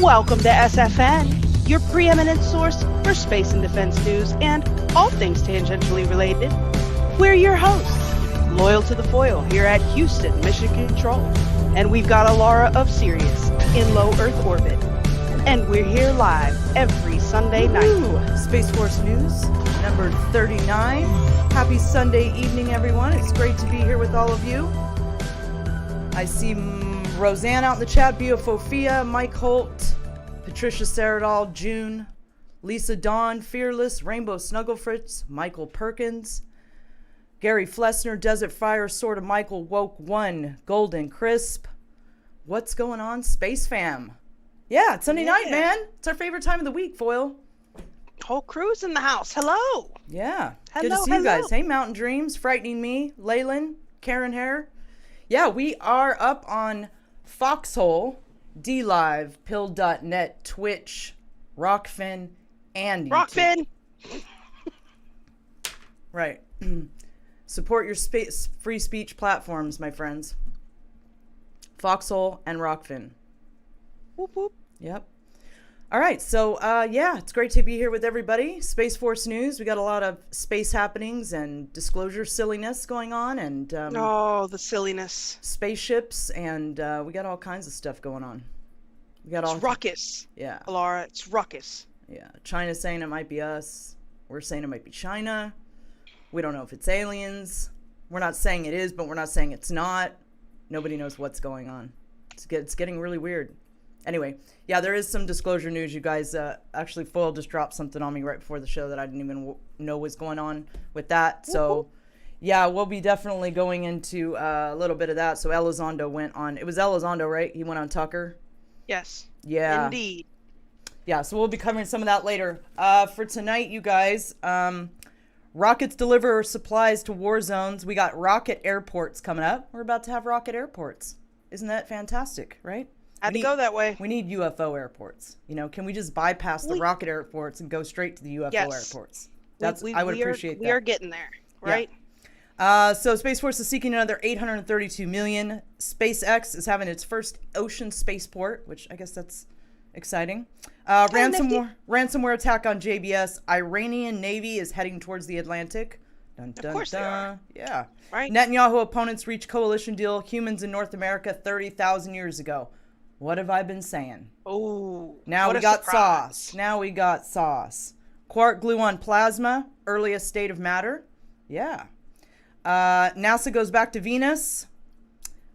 Welcome to SFN, your preeminent source for space and defense news and all things tangentially related. We're your hosts, loyal to the foil here at Houston, Mission Control. And we've got Alara of Sirius in low Earth orbit. And we're here live every Sunday night. Space Force News, number 39. Happy Sunday evening, everyone. It's great to be here with all of you. I see Roseanne out in the chat, Biofofia, Mike Holt, Patricia Saradol, June, Lisa Dawn, Fearless, Rainbow Snugglefritz, Michael Perkins, Gary Flessner, Desert Fire, Sword of Michael, Woke One, Golden Crisp. What's going on, Space Fam? Yeah, it's Sunday night, man. It's our favorite time of the week, Foil. Whole crew's in the house. Hello. Yeah. Good to see you guys. Hey, Mountain Dreams, Frightening Me, Leyland, Karen Hare. Yeah, we are up on Foxhole, DLive, Pill.net, Twitch, Rockfin, and YouTube. Rockfin! Right. Support your free speech platforms, my friends. Foxhole and Rockfin. Whoop whoop. Yep. All right, so yeah, it's great to be here with everybody. Space Force News. We got a lot of space happenings and disclosure silliness going on, and oh, the silliness. Spaceships, and we got all kinds of stuff going on. We got all ruckus. Yeah, Alara, it's ruckus. Yeah, China's saying it might be us. We're saying it might be China. We don't know if it's aliens. We're not saying it is, but we're not saying it's not. Nobody knows what's going on. It's getting really weird. Anyway, yeah, there is some disclosure news, you guys. Actually, Foil just dropped something on me right before the show that I didn't even know was going on with that. So, yeah, we'll be definitely going into a little bit of that. So, Elizondo went on. It was Elizondo, right? He went on Tucker? Yes. Yeah. Indeed. Yeah, so we'll be covering some of that later. For tonight, you guys, rockets deliver supplies to war zones. We got rocket airports coming up. We're about to have rocket airports. Isn't that fantastic, right? Had to go that way. We need UFO airports. You know, can we just bypass the rocket airports and go straight to the UFO airports? I would appreciate that. We are getting there, right? Yeah. So Space Force is seeking another $832 million. SpaceX is having its first ocean spaceport, which I guess that's exciting. Ransomware attack on JBS. Iranian Navy is heading towards the Atlantic. Dun, dun, of course dun. they are. Yeah. Right. Netanyahu opponents reach coalition deal. Humans in North America 30,000 years ago. What have I been saying? Oh, now we got sauce. Now we got sauce. Quark gluon plasma, earliest state of matter. Yeah. NASA goes back to Venus.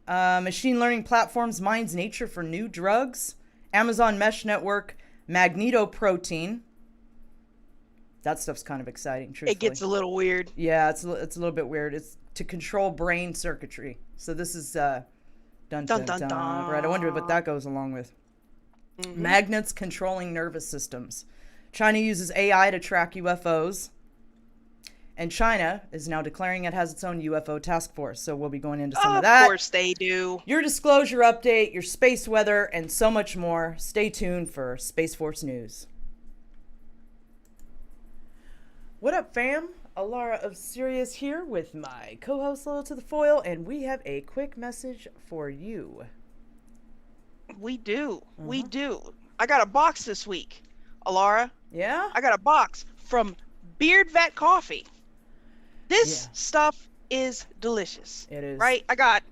Machine learning platforms mines nature for new drugs. Amazon Mesh Network, magnetoprotein. That stuff's kind of exciting, truthfully. It gets a little weird. Yeah, it's a little bit weird. It's to control brain circuitry. So this is dun, dun, dun, dun. Right, I wonder what that goes along with. Mm-hmm. Magnets controlling nervous systems. China uses AI to track UFOs. And China is now declaring it has its own UFO task force. So we'll be going into some of that. Of course they do. Your disclosure update, your space weather, and so much more. Stay tuned for Space Force News. What up, fam? Alara of Sirius here with my co-host Loyal to the Foil, and we have a quick message for you. We do. We do. I got a box this week, Alara. Yeah? I got a box from BeardVet Coffee. This stuff is delicious. It is. Right? I got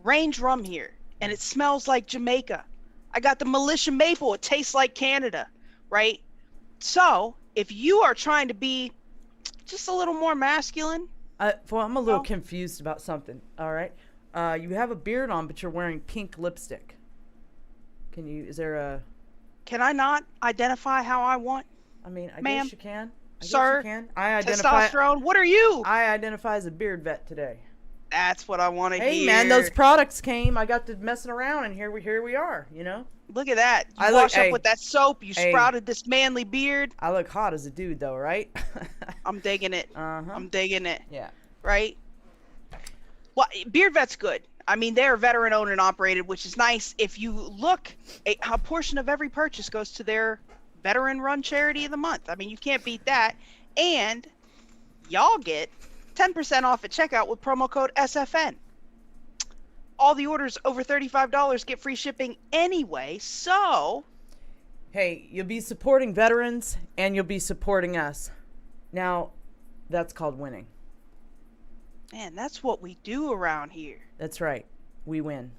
Range Rum here, and it smells like Jamaica. I got the Militia Maple. It tastes like Canada. Right? So, if you are trying to be just a little more masculine. I'm a little confused about something. All right. You have a beard on, but you're wearing pink lipstick. Can I not identify how I want? I mean, I Ma'am, guess you can. I guess sir. you can. Testosterone. What are you? I identify as a beard vet today. That's what I want to hear. Hey man, those products came. I got to messing around, and here we are. You know. Look at that. You wash up with that soap. You sprouted this manly beard. I look hot as a dude, though, right? I'm digging it. I'm digging it. Yeah. Right. Well, BeardVet's good. I mean, they're veteran owned and operated, which is nice. If you look, a portion of every purchase goes to their veteran run charity of the month. I mean, you can't beat that. And y'all get 10% off at checkout with promo code SFN. All the orders over $35 get free shipping anyway. So, hey, you'll be supporting veterans and you'll be supporting us. Now, that's called winning. Man, that's what we do around here. That's right. We win.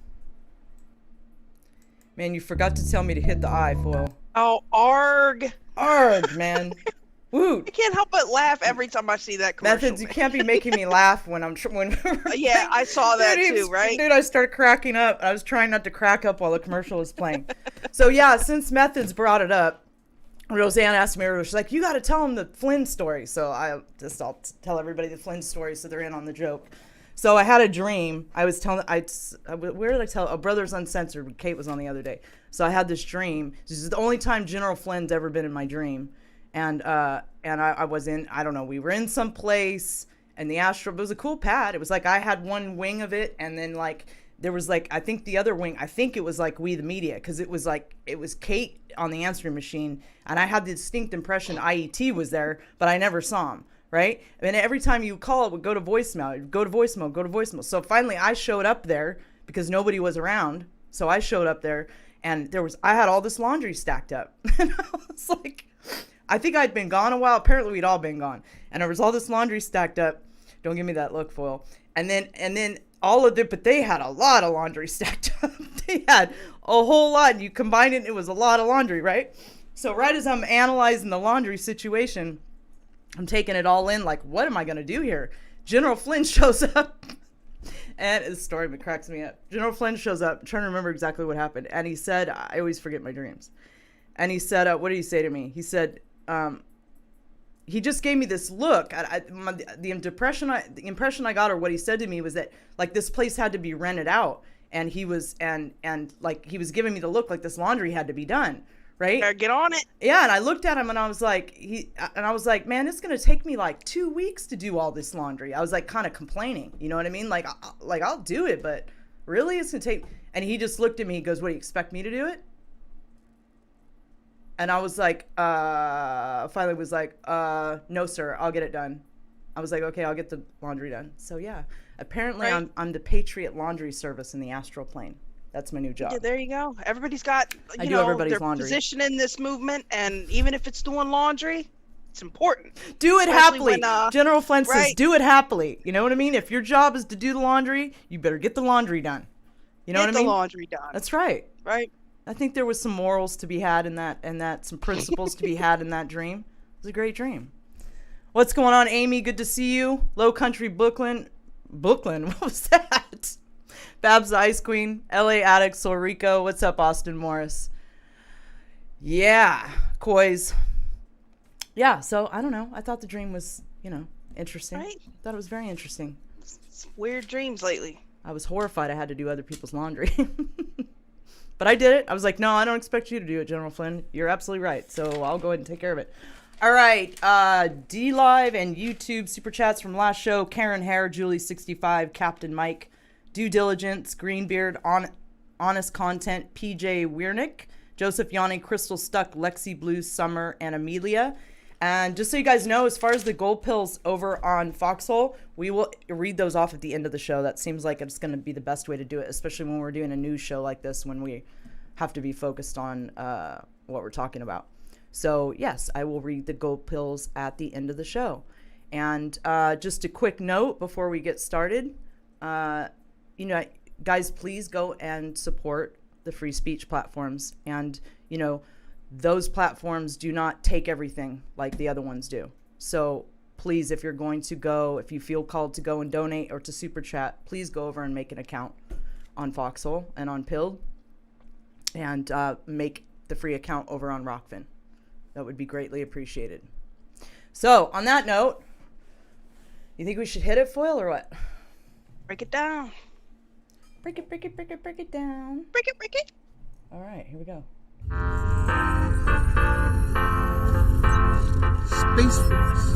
Man, you forgot to tell me to hit the eye, foil. Oh, arg. Arg, man. Woot. I can't help but laugh every time I see that commercial. Methods, you can't be making me laugh when I'm... Yeah, I saw that too, right? Dude, I started cracking up. I was trying not to crack up while the commercial was playing. So yeah, since Methods brought it up, Roseanne asked me earlier, she's like, you got to tell them the Flynn story. So I'll tell everybody the Flynn story so they're in on the joke. So I had a dream. I was telling, where did I tell? Oh, Brothers Uncensored. Kate was on the other day. So I had this dream. This is the only time General Flynn's ever been in my dream. And I was in, I don't know, we were in some place and the astro, it was a cool pad. It was like I had one wing of it and then like there was like, I think the other wing, I think it was like We the Media, because it was like, it was Kate on the answering machine and I had the distinct impression IET was there, but I never saw him, right? And every time you call, it would go to voicemail, it'd go to voicemail, go to voicemail. So finally I showed up there because nobody was around. So I showed up there and I had all this laundry stacked up. And I was like, I think I'd been gone a while. Apparently we'd all been gone. And there was all this laundry stacked up. Don't give me that look, foil. And then all of it, but they had a lot of laundry stacked up. They had a whole lot. And you combine it, it was a lot of laundry, right? So right as I'm analyzing the laundry situation, I'm taking it all in like, what am I going to do here? General Flynn shows up. And the story cracks me up. General Flynn shows up. I'm trying to remember exactly what happened. And he said, I always forget my dreams. And he said, what did he say to me? He said, he just gave me this look. The impression I got, or what he said to me, was that like this place had to be rented out, and he was and like he was giving me the look like this laundry had to be done, right? Better get on it. Yeah, and I looked at him and I was like, man, it's gonna take me like 2 weeks to do all this laundry. I was like kind of complaining, you know what I mean? Like I'll do it, but really, it's gonna take. And he just looked at me. He goes, "What, do you expect me to do it?" And I was like, finally was like, no, sir, I'll get it done. I was like, okay, I'll get the laundry done. So yeah, apparently right. I'm the Patriot Laundry Service in the astral plane. That's my new job. Yeah, there you go. Everybody's got, everybody's their laundry. Position in this movement, and even if it's doing laundry, it's important. Do it happily. When, General Flynn right. says, do it happily. You know what I mean? If your job is to do the laundry, you better get the laundry done. You know what I mean? Get the laundry done. That's right. Right. I think there was some morals to be had in that, and some principles to be had in that dream. It was a great dream. What's going on, Amy? Good to see you. Low Country Brooklyn. What was that? Babs the Ice Queen. LA Addict. Solrico. What's up, Austin Morris? Yeah. Koi's. Yeah, so I don't know. I thought the dream was, interesting. Right. I thought it was very interesting. It's weird dreams lately. I was horrified I had to do other people's laundry. But I did it. I was like, no, I don't expect you to do it, General Flynn. You're absolutely right. So I'll go ahead and take care of it. All right. D-Live and YouTube super chats from last show. Karen Hare, Julie65, Captain Mike, Due Diligence, Greenbeard, Honest Content, PJ Wiernick, Joseph Yanni, Crystal Stuck, Lexi Blue, Summer, and Amelia. And just so you guys know, as far as the gold pills over on Foxhole, we will read those off at the end of the show. That seems like it's going to be the best way to do it, especially when we're doing a news show like this, when we have to be focused on what we're talking about. So, yes, I will read the gold pills at the end of the show. And just a quick note before we get started, guys, please go and support the free speech platforms. And, those platforms do not take everything like the other ones do. So please, if you're going to go, if you feel called to go and donate or to super chat, please go over and make an account on Foxhole and on Pilled, and make the free account over on Rockfin. That would be greatly appreciated. So, on that note, you think we should hit it, Foil, or what? Break it down. Break it down. Break it. All right, here we go. Space Force.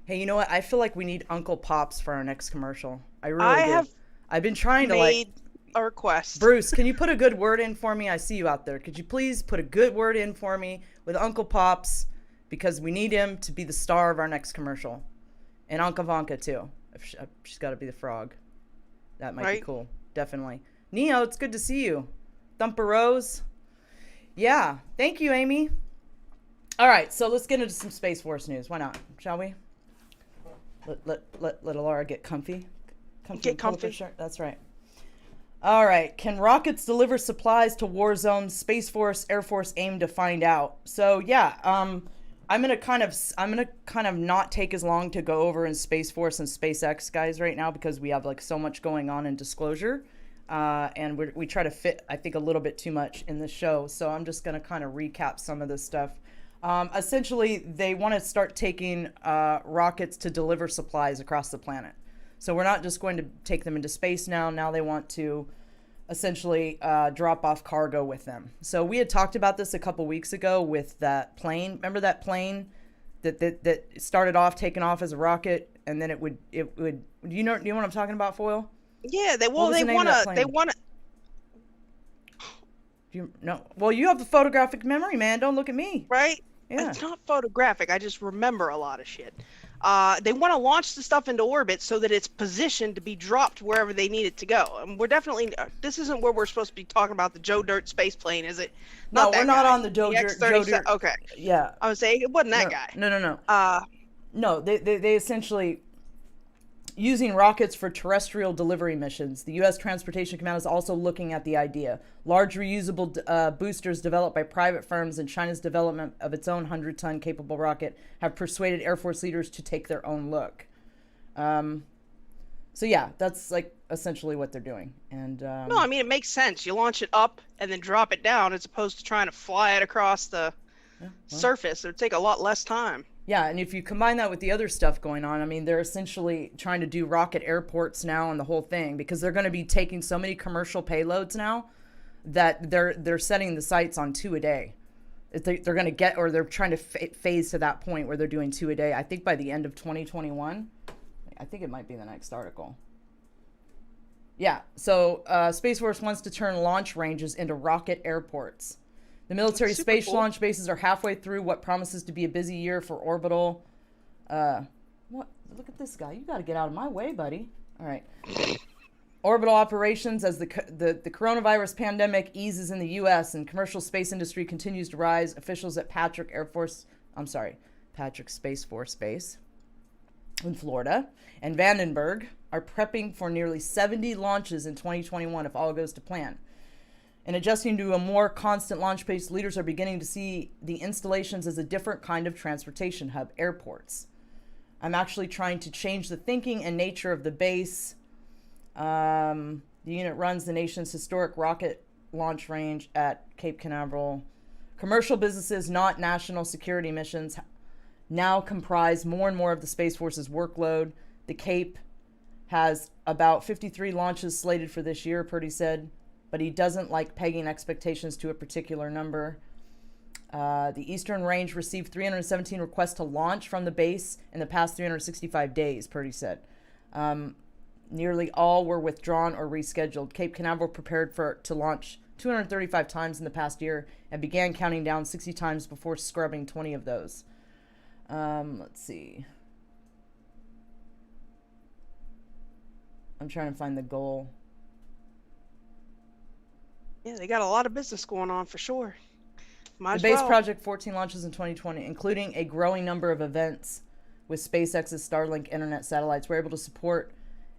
Hey, you know what? I feel like we need Uncle Pops for our next commercial. I really do. I've been trying to Made a request. Bruce, can you put a good word in for me? I see you out there. Could you please put a good word in for me with Uncle Pops, because we need him to be the star of our next commercial, and Uncle Vanka too. She's got to be the frog. That might be cool. Definitely. Neo, it's good to see you. Thumper Rose. Yeah, thank you, Amy. All right, so let's get into some Space Force news. Why not? Shall we? Let Alara get comfy. Get comfy. Shirt. That's right. All right. Can rockets deliver supplies to war zones? Space Force, Air Force aim to find out. So yeah, I'm gonna kind of not take as long to go over in Space Force and SpaceX guys right now, because we have like so much going on in disclosure, and we try to fit, I think, a little bit too much in the show. So I'm just gonna kind of recap some of this stuff. Essentially, they want to start taking rockets to deliver supplies across the planet. So we're not just going to take them into space now. Now they want to essentially drop off cargo with them. So we had talked about this a couple weeks ago with that plane. Remember that plane that started off taking off as a rocket, and then it would do you know what I'm talking about, Foil? Yeah, they want to. Well, you have the photographic memory, man. Don't look at me. Right? Yeah. It's not photographic. I just remember a lot of shit. They want to launch the stuff into orbit so that it's positioned to be dropped wherever they need it to go. And we're definitely, this isn't where we're supposed to be talking about the Joe Dirt space plane, is it? No, we're not on the Joe Dirt. Okay. Yeah. I was saying it wasn't that guy. No. No, they essentially, using rockets for terrestrial delivery missions. The U.S. Transportation Command is also looking at the idea. Large reusable boosters developed by private firms and China's development of its own 100-ton capable rocket have persuaded Air Force leaders to take their own look. So yeah, that's like essentially what they're doing. And no, I mean, it makes sense. You launch it up and then drop it down as opposed to trying to fly it across the surface. It would take a lot less time. Yeah, and if you combine that with the other stuff going on, I mean, they're essentially trying to do rocket airports now and the whole thing, because they're going to be taking so many commercial payloads now that they're setting the sights on 2 a day. They're going to get, or they're trying to phase to that point where they're doing 2 a day. I think by the end of 2021. I think it might be the next article. Yeah, so Space Force wants to turn launch ranges into rocket airports. The military space launch bases are halfway through what promises to be a busy year for orbital. What? Look at this guy. You got to get out of my way, buddy. All right. Orbital operations as the coronavirus pandemic eases in the U.S. and commercial space industry continues to rise. Officials at Patrick Space Force Base in Florida and Vandenberg are prepping for nearly 70 launches in 2021 if all goes to plan. And adjusting to a more constant launch pace, leaders are beginning to see the installations as a different kind of transportation hub, airports. I'm actually trying to change the thinking and nature of the base. The unit runs the nation's historic rocket launch range at Cape Canaveral. Commercial businesses, not national security missions, now comprise more and more of the Space Force's workload. The Cape has about 53 launches slated for this year, Purdy said, but he doesn't like pegging expectations to a particular number. The Eastern Range received 317 requests to launch from the base in the past 365 days, Purdy said. Nearly all were withdrawn or rescheduled. Cape Canaveral prepared to launch 235 times in the past year and began counting down 60 times before scrubbing 20 of those. Let's see. I'm trying to find the goal. Yeah, they got a lot of business going on for sure. The base project 14 launches in 2020, including a growing number of events with SpaceX's Starlink internet satellites. We're able to support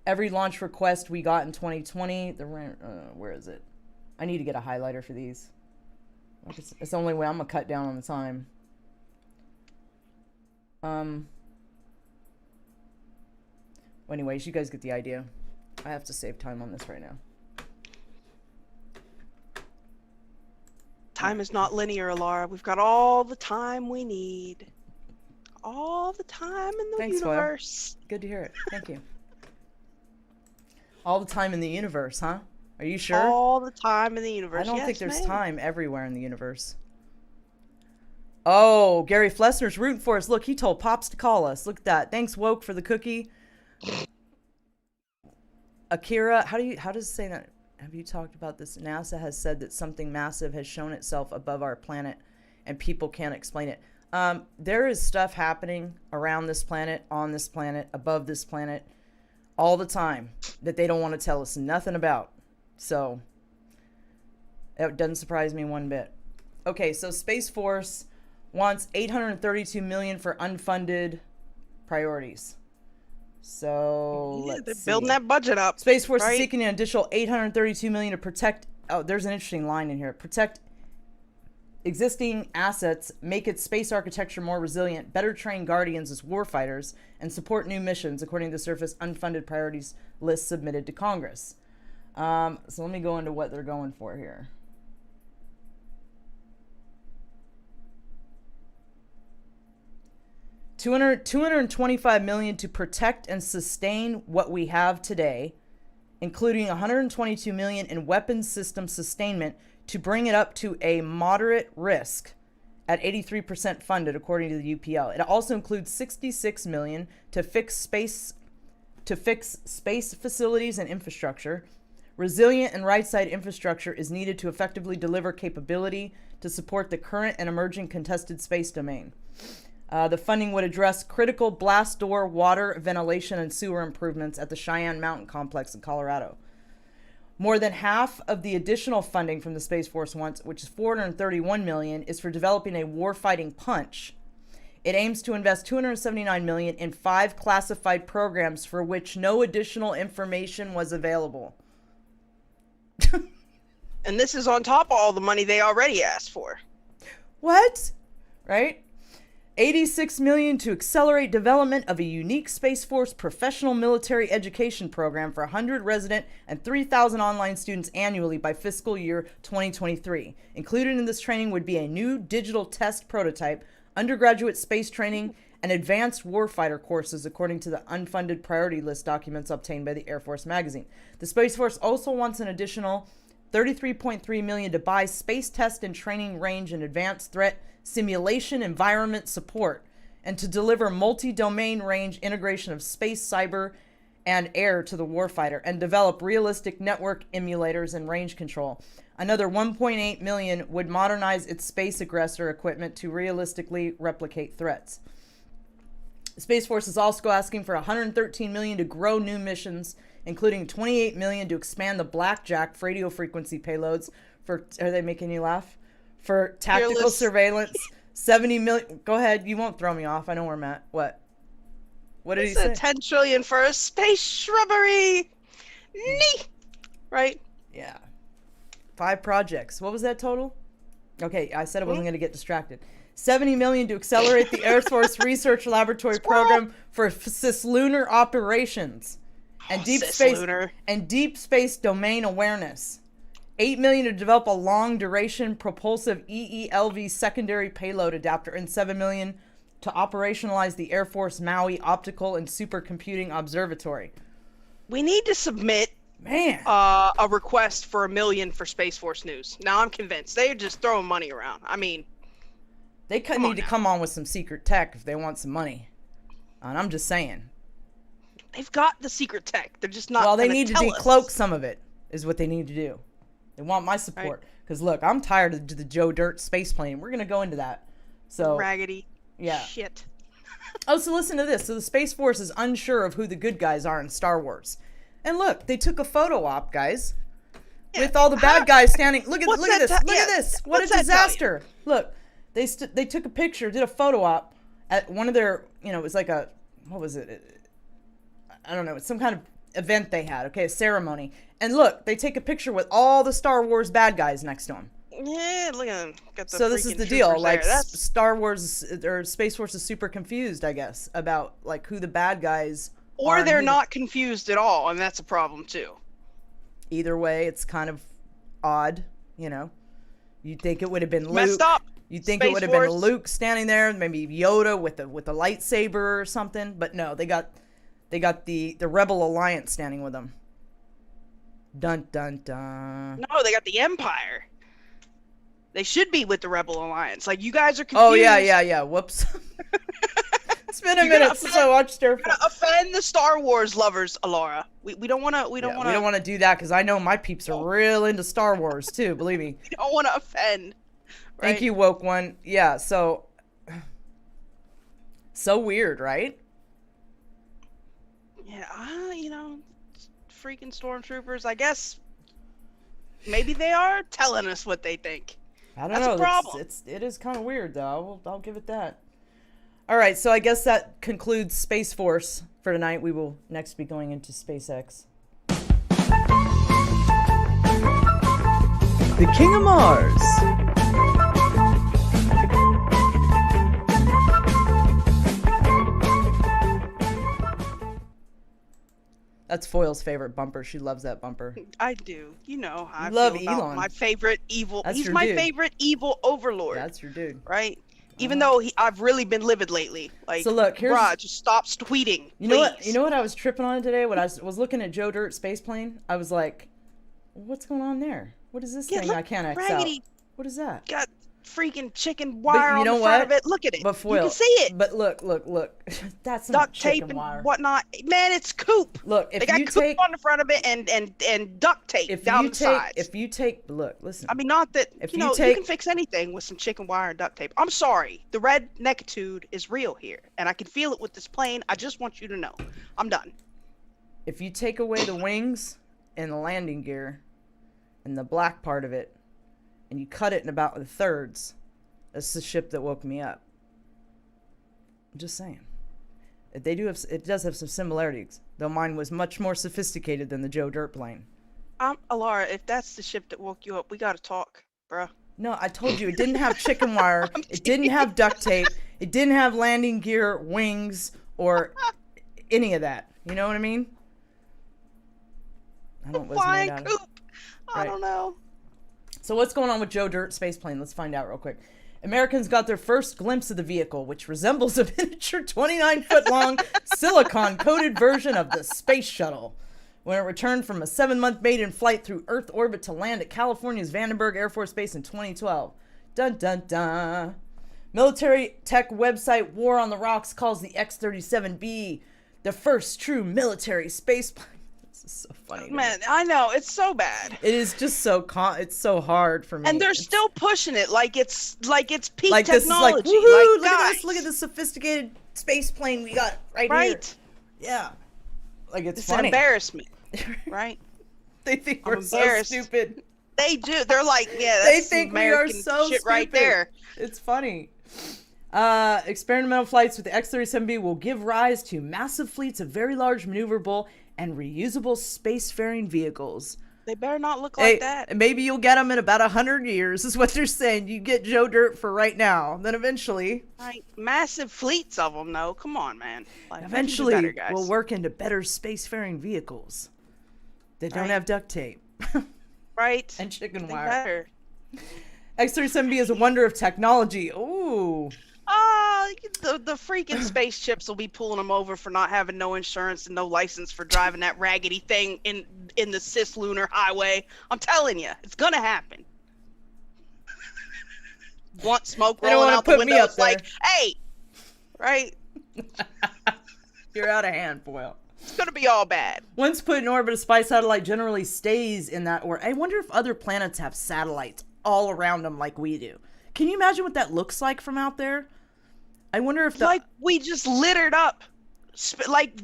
every launch request we got in 2020. Where is it? I need to get a highlighter for these. It's the only way I'm going to cut down on the time. Anyways, you guys get the idea. I have to save time on this right now. time is not linear, Alara. We've got all the time we need. All the time in the universe. Foyle. Good to hear it. Thank you. All the time in the universe, huh? Are you sure? All the time in the universe. I don't think there's ma'am. time everywhere in the universe. Oh, Gary Flessner's rooting for us. Look, he told Pops to call us. Look at that. Thanks, Woke, for the cookie. Akira, how does it say that? Have you talked about this? NASA has said that something massive has shown itself above our planet and people can't explain it. There is stuff happening around this planet, on this planet, above this planet, all the time that they don't want to tell us nothing about. So, it doesn't surprise me one bit. Okay, so Space Force wants $832 million for unfunded priorities. So, they're building that budget up. Space Force is seeking an additional $832 million to protect... Oh, there's an interesting line in here. Protect existing assets, make its space architecture more resilient, better train Guardians as warfighters, and support new missions, according to the Surface unfunded priorities list submitted to Congress. So let me go into what they're going for here. $225 million to protect and sustain what we have today, including $122 million in weapons system sustainment to bring it up to a moderate risk at 83% funded, according to the UPL. It also includes $66 million to fix space facilities and infrastructure. Resilient and right-side infrastructure is needed to effectively deliver capability to support the current and emerging contested space domain. The funding would address critical blast door, water, ventilation, and sewer improvements at the Cheyenne Mountain Complex in Colorado. More than half of the additional funding from the Space Force wants, which is $431 million, is for developing a warfighting punch. It aims to invest $279 million in 5 classified programs for which no additional information was available. And this is on top of all the money they already asked for. What? Right? $86 million to accelerate development of a unique Space Force professional military education program for 100 resident and 3,000 online students annually by fiscal year 2023. Included in this training would be a new digital test prototype, undergraduate space training, and advanced warfighter courses, according to the unfunded priority list documents obtained by the Air Force magazine. The Space Force also wants an additional $33.3 million to buy space test and training range and advanced threat simulation environment support, and to deliver multi-domain range integration of space, cyber, and air to the warfighter, and develop realistic network emulators and range control. Another $1.8 million would modernize its space aggressor equipment to realistically replicate threats. The Space Force is also asking for $113 million to grow new missions, including $28 million to expand the Blackjack radio frequency payloads for... Are they making you laugh? For tactical surveillance, $70 million. Go ahead. You won't throw me off. I know where I'm at. What? What did he say? $10 trillion for a space shrubbery. Nee. Right? Yeah. 5 projects. What was that total? Okay, I said I wasn't going to get distracted. $70 million to accelerate the Air Force Research Laboratory program for cislunar operations and deep space domain awareness. $8 million to develop a long-duration propulsive EELV secondary payload adapter, and $7 million to operationalize the Air Force Maui Optical and Supercomputing Observatory. We need to submit a request for $1 million for Space Force News. Now I'm convinced. They're just throwing money around. I mean... They need to come on with some secret tech if they want some money. And I'm just saying. They've got the secret tech. They're just not... Well, they need to decloak some of it, is what they need to do. They want my support. Because, look, I'm tired of the Joe Dirt space plane. We're going to go into that. So raggedy yeah. Shit. Oh, so listen to this. So the Space Force is unsure of who the good guys are in Star Wars. And look, they took a photo op, guys. Yeah. With all the bad guys standing. Look at this. Look at this. What a disaster. Look, they took a picture, did a photo op at one of their, it was like a, what was it? I don't know. It's some kind of event they had. Okay, a ceremony. And look, they take a picture with all the Star Wars bad guys next to them. Yeah, look at them. So this is the deal. Like, Star Wars or Space Force is super confused, I guess, about like who the bad guys are. Or they're not confused at all, and that's a problem too. Either way, it's kind of odd, You You'd think it would have been Luke. Messed up. You'd think Space it would have been Force. Luke standing there, maybe Yoda with a lightsaber or something. But no, they got the Rebel Alliance standing with them. Dun dun dun. No, they got the Empire. They should be with the Rebel Alliance. Like, you guys are confused. Oh yeah. Whoops. It's been a minute since I watched Stir. You're gonna offend the Star Wars lovers, Alara. We don't want to. We don't want to do that because I know my peeps are real into Star Wars too. Believe me. We don't want to offend. Right? Thank you, woke one. Yeah. So weird, right? Yeah. Freaking stormtroopers. I guess maybe they are telling us what they think. I don't That's know. a problem. It is kind of weird though. I'll give it that. All right, so I guess that concludes Space Force for tonight. We will next be going into SpaceX. The King of Mars. That's Foyle's favorite bumper. She loves that bumper. I do. You know how I love feel about Elon. my favorite evil. That's He's your my dude. favorite evil overlord. That's your dude. Right? Even though I've really been livid lately. Like, So look, here's- bruh, just stop tweeting. You know what? please. You know what I was tripping on today when I was looking at Joe Dirt space plane. I was like, "What's going on there? What is this Yeah, thing look, I can't X out? raggedy. What is that?" Got freaking chicken wire you on know the front what? of it. Look at it. But You Foyle, can see it. But look. That's not Duct tape chicken and wire. whatnot. Man, it's coop. Look, They if got you coop take, on the front of it and duct tape down the sides. look, listen. I mean, not that, if you you know, you take- can fix anything with some chicken wire and duct tape. I'm sorry. The red neckitude is real here, and I can feel it with this plane. I just want you to know. I'm done. If you take away the wings and the landing gear and the black part of it, and you cut it in about the thirds, that's the ship that woke me up. I'm just saying. It does have some similarities, though mine was much more sophisticated than the Joe Dirt plane. Alara, if that's the ship that woke you up, we gotta talk, bruh. No, I told you, it didn't have chicken wire, it didn't have duct tape, it didn't have landing gear, wings, or any of that. You know what I mean? I don't know what was Flying made out of. coop. I Right. don't know. So what's going on with Joe Dirt spaceplane? Let's find out real quick. Americans got their first glimpse of the vehicle, which resembles a miniature 29-foot-long silicon-coated version of the space shuttle, when it returned from a 7-month maiden flight through Earth orbit to land at California's Vandenberg Air Force Base in 2012. Dun dun dun. Military tech website War on the Rocks calls the X-37B the first true military spaceplane. This is so funny. to me. Man, I know. It's so bad. It is just so it's so hard for me. And they're It's still pushing it like it's peak like technology. this is like woohoo! Like, Look at guys, this! Look at this sophisticated space plane we got right, right? here. Yeah, like it's It's an funny. embarrassment, right? They think I'm we're so embarrassed. stupid. They do. They're like, yeah, They that's think American we are so shit stupid. right there. It's funny. Experimental flights with the X-37B will give rise to massive fleets of very large, maneuverable, and reusable spacefaring vehicles. They better not look like that. And maybe you'll get them in about 100 years, is what they're saying. You get Joe Dirt for right now. Then eventually, Right? Massive fleets of them, though. Come on, man. Like, we can do eventually better, guys. we'll work into better spacefaring vehicles that don't Right. have duct tape right? and chicken They wire. better. X-37B is a wonder of technology. Ooh. The freaking spaceships will be pulling them over for not having no insurance and no license for driving that raggedy thing in the cislunar highway. I'm telling you, it's gonna happen. Want smoke They don't rolling wanna out the put me window? up It's like, hey, right? You're out of hand, Foyle. It's gonna be all bad. Once put in orbit, a spy satellite generally stays in that orbit. I wonder if other planets have satellites all around them like we do. Can you imagine what that looks like from out there? I wonder if Like we just littered up, like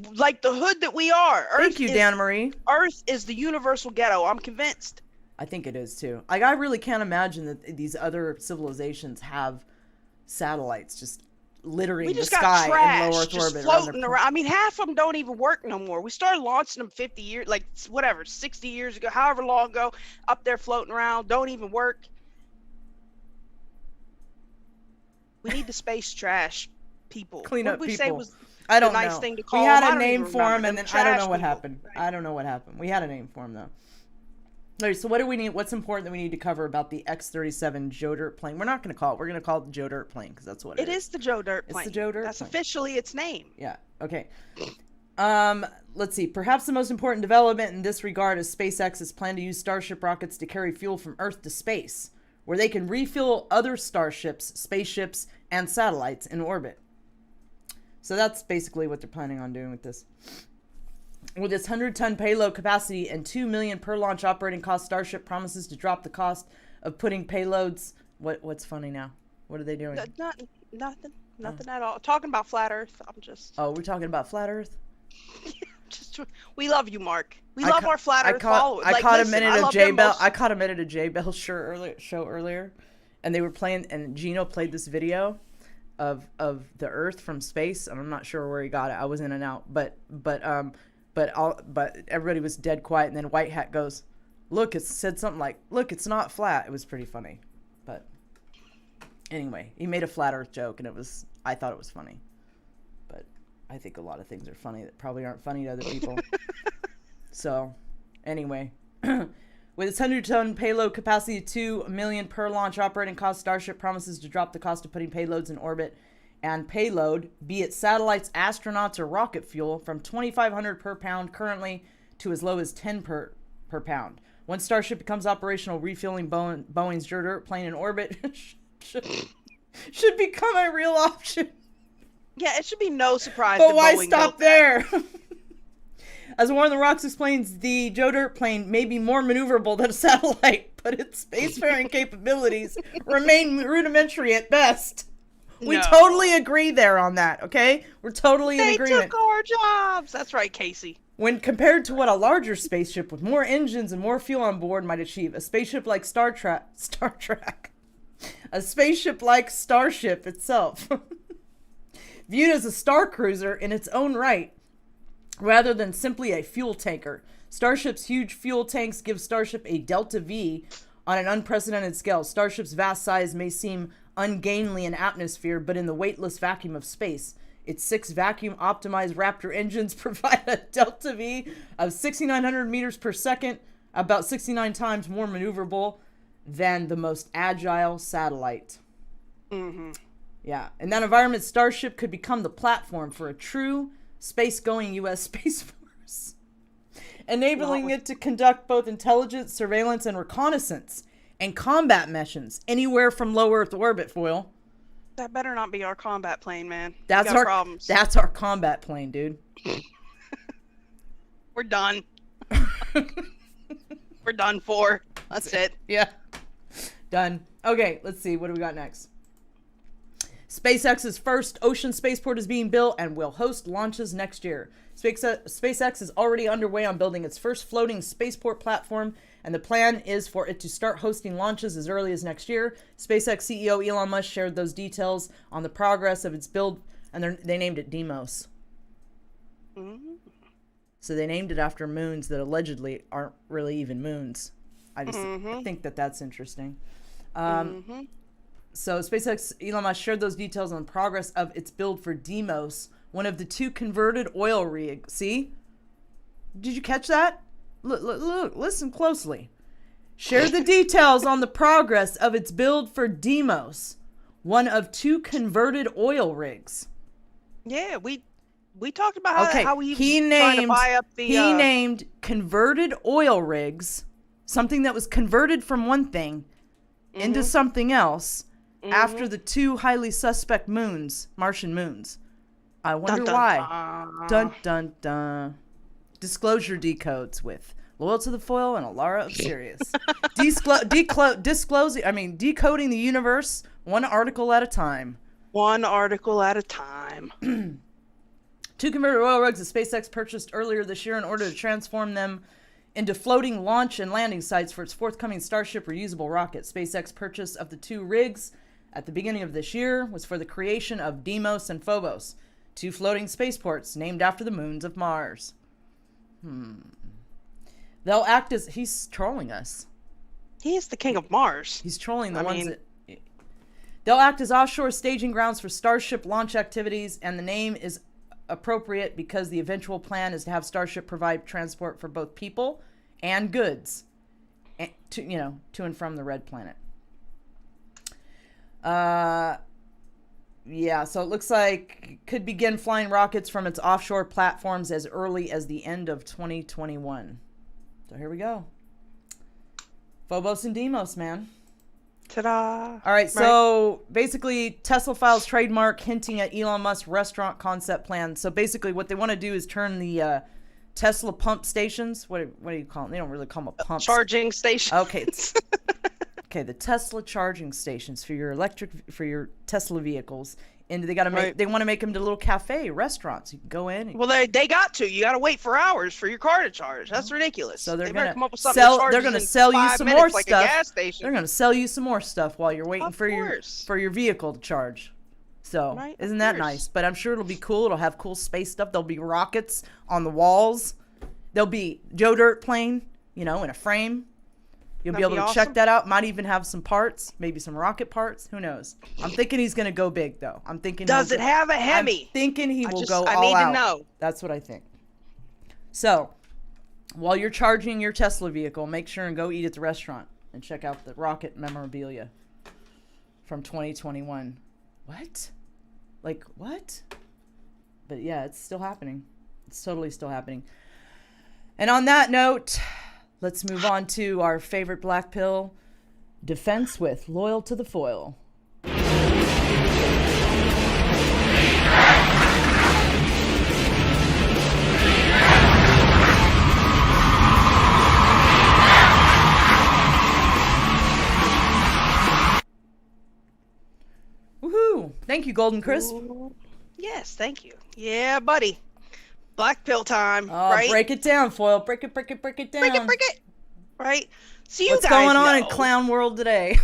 the hood that we are. Thank you, Dan Marie. Earth is the universal ghetto. I'm convinced. I think it is too. Like, I really can't imagine that these other civilizations have satellites just littering We just the got sky in trash low Earth just orbit. floating around. I mean, half of them don't even work no more. We started launching them 50 years, like whatever, 60 years ago, however long ago, up there floating around, don't even work. We need the space trash people. Clean What up did we people. say was I don't the nice know. thing to call we had them? I a don't name even for remember him, and them. then I don't Trash know what people, happened. right? I don't know what happened. We had a name for him though. All right, so what do we need? What's important that we need to cover about the X-37 Joe Dirt plane? We're not going to call it. We're going to call it the Joe Dirt plane because that's what it is. It is the Joe Dirt plane. It's the Joe Dirt That's plane. officially its name. Yeah. Okay. Let's see. Perhaps the most important development in this regard is SpaceX's plan to use Starship rockets to carry fuel from Earth to space, where they can refuel other starships, spaceships, and satellites in orbit. So that's basically what they're planning on doing with this. With its 100-ton payload capacity and $2 million per launch operating cost, Starship promises to drop the cost of putting payloads. What's funny now? What are they doing? Nothing at all. Talking about flat Earth. I'm just. Oh, we're talking about flat Earth. We love you, Mark. We love our flat Earth followers. I caught a minute of J-Bell. I caught a minute of J-Bell show earlier, and they were playing, and Gino played this video of the Earth from space, and I'm not sure where he got it. I was in and out, but everybody was dead quiet, and then White Hat goes, "Look," it said something like, "Look, it's not flat." It was pretty funny, but anyway, he made a flat Earth joke, and I thought it was funny, but I think a lot of things are funny that probably aren't funny to other people. So, anyway, with its 100-ton payload capacity of $2 million per launch operating cost, Starship promises to drop the cost of putting payloads in orbit and payload, be it satellites, astronauts, or rocket fuel, from $2,500 per pound currently to as low as $10 per pound. Once Starship becomes operational, refueling Boeing's Joe Dirt plane in orbit should become a real option. Yeah, it should be no surprise. But why stop there? As War on the Rocks explains, the Joe Dirt plane may be more maneuverable than a satellite, but its spacefaring capabilities remain rudimentary at best. We totally agree there on that, okay? We're totally in agreement. They took our jobs. That's right, Casey. When compared to what a larger spaceship with more engines and more fuel on board might achieve, a spaceship like Star Trek, a spaceship like Starship itself, viewed as a star cruiser in its own right, rather than simply a fuel tanker. Starship's huge fuel tanks give Starship a delta V on an unprecedented scale. Starship's vast size may seem ungainly in atmosphere, but in the weightless vacuum of space, its 6 vacuum-optimized Raptor engines provide a delta V of 6,900 meters per second, about 69 times more maneuverable than the most agile satellite. Mm-hmm. Yeah, in that environment, Starship could become the platform for a true space-going U.S. Space Force, enabling it to conduct both intelligence, surveillance, and reconnaissance, and combat missions anywhere from low Earth orbit, foil. That better not be our combat plane, man. That's our combat plane, dude. We're done. We're done for. That's it. Yeah. Done. Okay, let's see. What do we got next? SpaceX's first ocean spaceport is being built and will host launches next year. SpaceX is already underway on building its first floating spaceport platform, and the plan is for it to start hosting launches as early as next year. SpaceX CEO Elon Musk shared those details on the progress of its build, and they named it Deimos. Mm-hmm. So they named it after moons that allegedly aren't really even moons. I just think that that's interesting. So SpaceX Elon Musk shared those details on the progress of its build for Deimos, one of the 2 converted oil rigs. See? Did you catch that? Look, listen closely. Share the details on the progress of its build for Deimos, one of 2 converted oil rigs. Yeah, we talked about how he named converted oil rigs, something that was converted from one thing into something else after the 2 highly suspect moons, Martian moons. I wonder why. Dun, dun, dun. Disclosure decodes with Loyal to the Foil and Alara of Sirius. Decoding the universe one article at a time. One article at a time. 2 converted oil rigs that SpaceX purchased earlier this year in order to transform them into floating launch and landing sites for its forthcoming Starship reusable rocket. SpaceX purchase of the 2 rigs at the beginning of this year was for the creation of Deimos and Phobos, 2 floating spaceports named after the moons of Mars. They'll act as... He's trolling us. He is the king of Mars. He's trolling They'll act as offshore staging grounds for Starship launch activities, and the name is appropriate because the eventual plan is to have Starship provide transport for both people and goods. to and from the red planet. Yeah, so it looks like it could begin flying rockets from its offshore platforms as early as the end of 2021. So here we go. Phobos and Deimos, man. Ta-da. All right, so basically Tesla files trademark hinting at Elon Musk's restaurant concept plan. So basically what they want to do is turn the Tesla pump stations, what do you call them? They don't really call them a pump. Charging stations. Okay. Okay, the Tesla charging stations for your Tesla vehicles. And they got to they want to make them to little cafe restaurants. You can go in. Well, they got to. You got to wait for hours for your car to charge. That's ridiculous. So they're going to come up with something. They're going to sell you some more stuff. A gas station. They're going to sell you some more stuff while you're waiting for your vehicle to charge. So isn't that nice? But I'm sure it'll be cool. It'll have cool space stuff. There'll be rockets on the walls. There'll be Joe Dirt plane, in a frame. You'll be able to check that out. Might even have some parts, maybe some rocket parts. Who knows? I'm thinking he's going to go big, though. I'm thinking. Does it have a Hemi? I'm thinking he will go all out. I need to know. That's what I think. So, while you're charging your Tesla vehicle, make sure and go eat at the restaurant and check out the rocket memorabilia from 2021. What? Like, what? But yeah, it's still happening. It's totally still happening. And on that note, let's move on to our favorite black pill, defense with Loyal to the Foil. Woohoo! Thank you, Golden Crisp. Yes, thank you. Yeah, buddy. Black pill time, right? Break it down, Foil. Break it down. Break it. Right? So What's going on in clown world today?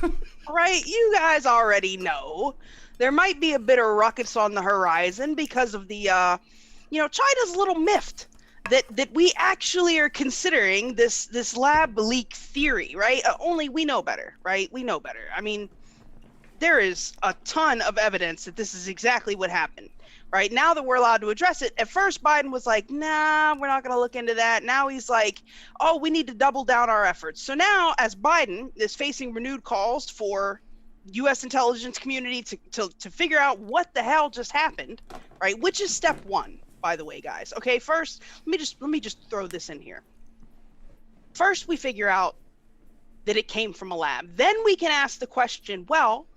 Right? You guys already know. There might be a bit of ruckus on the horizon because of the, China's a little miffed that we actually are considering this lab leak theory, right? Only we know better, right? We know better. I mean, there is a ton of evidence that this is exactly what happened. Right now that we're allowed to address it. At first, Biden was like, nah, we're not going to look into that. Now he's like, oh, we need to double down our efforts. So now, as Biden is facing renewed calls for U.S. intelligence community to figure out what the hell just happened, right? Which is step one, by the way, guys. Okay, first, let me just throw this in here. First, we figure out that it came from a lab. Then we can ask the question, well,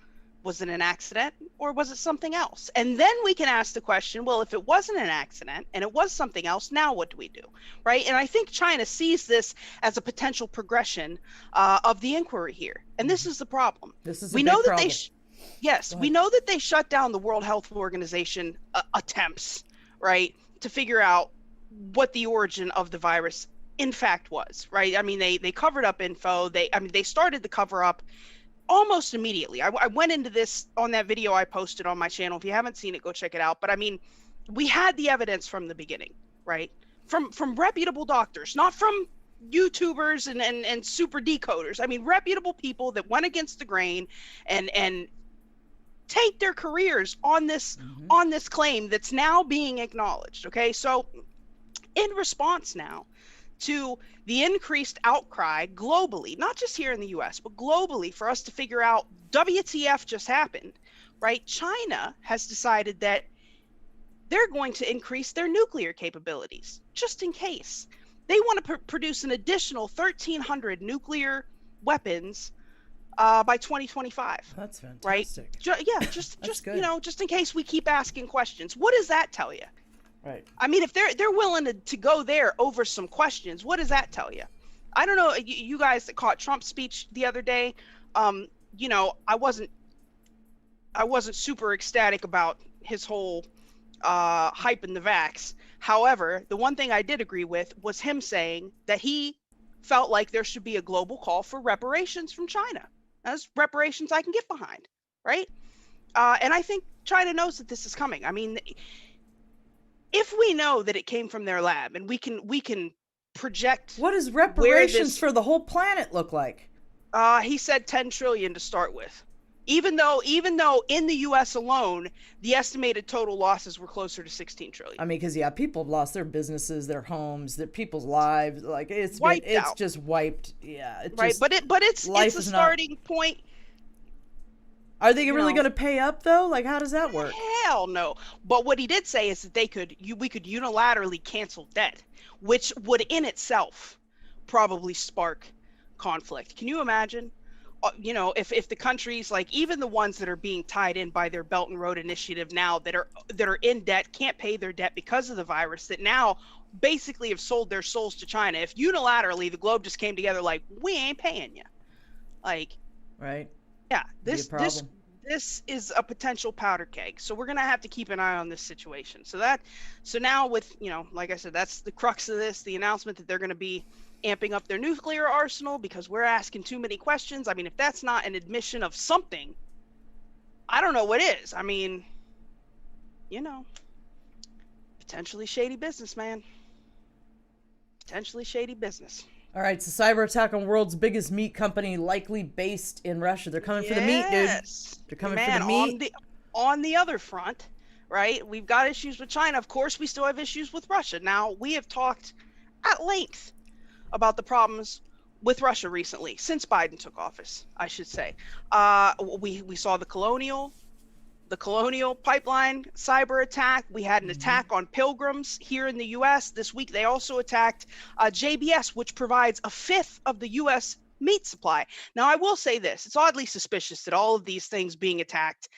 was it an accident or was it something else? And then we can ask the question, well, if it wasn't an accident and it was something else, now what do we do, right? And I think China sees this as a potential progression of the inquiry here. And this is the problem. This is we know that problem. We know that they shut down the World Health Organization attempts, right, to figure out what the origin of the virus in fact was, right? I mean, they covered up info. They started the cover up almost immediately. I went into this on that video I posted on my channel. If you haven't seen it, go check it out. But I mean, we had the evidence from the beginning, right? From reputable doctors, not from YouTubers and super decoders. I mean, reputable people that went against the grain and take their careers on this claim that's now being acknowledged. Okay, so in response now to the increased outcry globally, not just here in the US, but globally, for us to figure out WTF just happened, right? China has decided that they're going to increase their nuclear capabilities, just in case. They want to produce an additional 1,300 nuclear weapons by 2025. That's fantastic. Right? Just in case we keep asking questions. What does that tell you? Right. I mean, if they're willing to go there over some questions, what does that tell you? I don't know. You guys that caught Trump's speech the other day, I wasn't super ecstatic about his whole hype in the vax. However, the one thing I did agree with was him saying that he felt like there should be a global call for reparations from China. That's reparations I can get behind, right? And I think China knows that this is coming. I mean, if we know that it came from their lab and we can project, what does reparations for the whole planet look like? He said 10 trillion to start with. Even though in the U.S. alone, the estimated total losses were closer to 16 trillion. I mean, because people have lost their businesses, their homes, their people's lives. Like it's just wiped. Yeah, right. But it's a starting point. Are they really going to pay up though? Like, how does that work? Hell no. But what he did say is that we could unilaterally cancel debt, which would in itself probably spark conflict. Can you imagine? If the countries, like even the ones that are being tied in by their Belt and Road Initiative now that are in debt, can't pay their debt because of the virus, that now basically have sold their souls to China. If unilaterally the globe just came together like, we ain't paying you, like, right? Yeah, this is a potential powder keg. So we're gonna have to keep an eye on this situation. So now with like I said, that's the crux of this, the announcement that they're going to be amping up their nuclear arsenal because we're asking too many questions. I mean, if that's not an admission of something, I don't know what is. I mean, potentially shady business, man. Potentially shady business. All right, so cyber attack on world's biggest meat company, likely based in Russia. They're coming for the meat, dude. They're coming for the meat. On the other front, right? We've got issues with China. Of course, we still have issues with Russia. Now, we have talked at length about the problems with Russia recently, since Biden took office, I should say. We saw the Colonial Pipeline cyber attack. We had an attack on pilgrims here in the U.S. This week, they also attacked JBS, which provides a fifth of the U.S. meat supply. Now, I will say this. It's oddly suspicious that all of these things being attacked,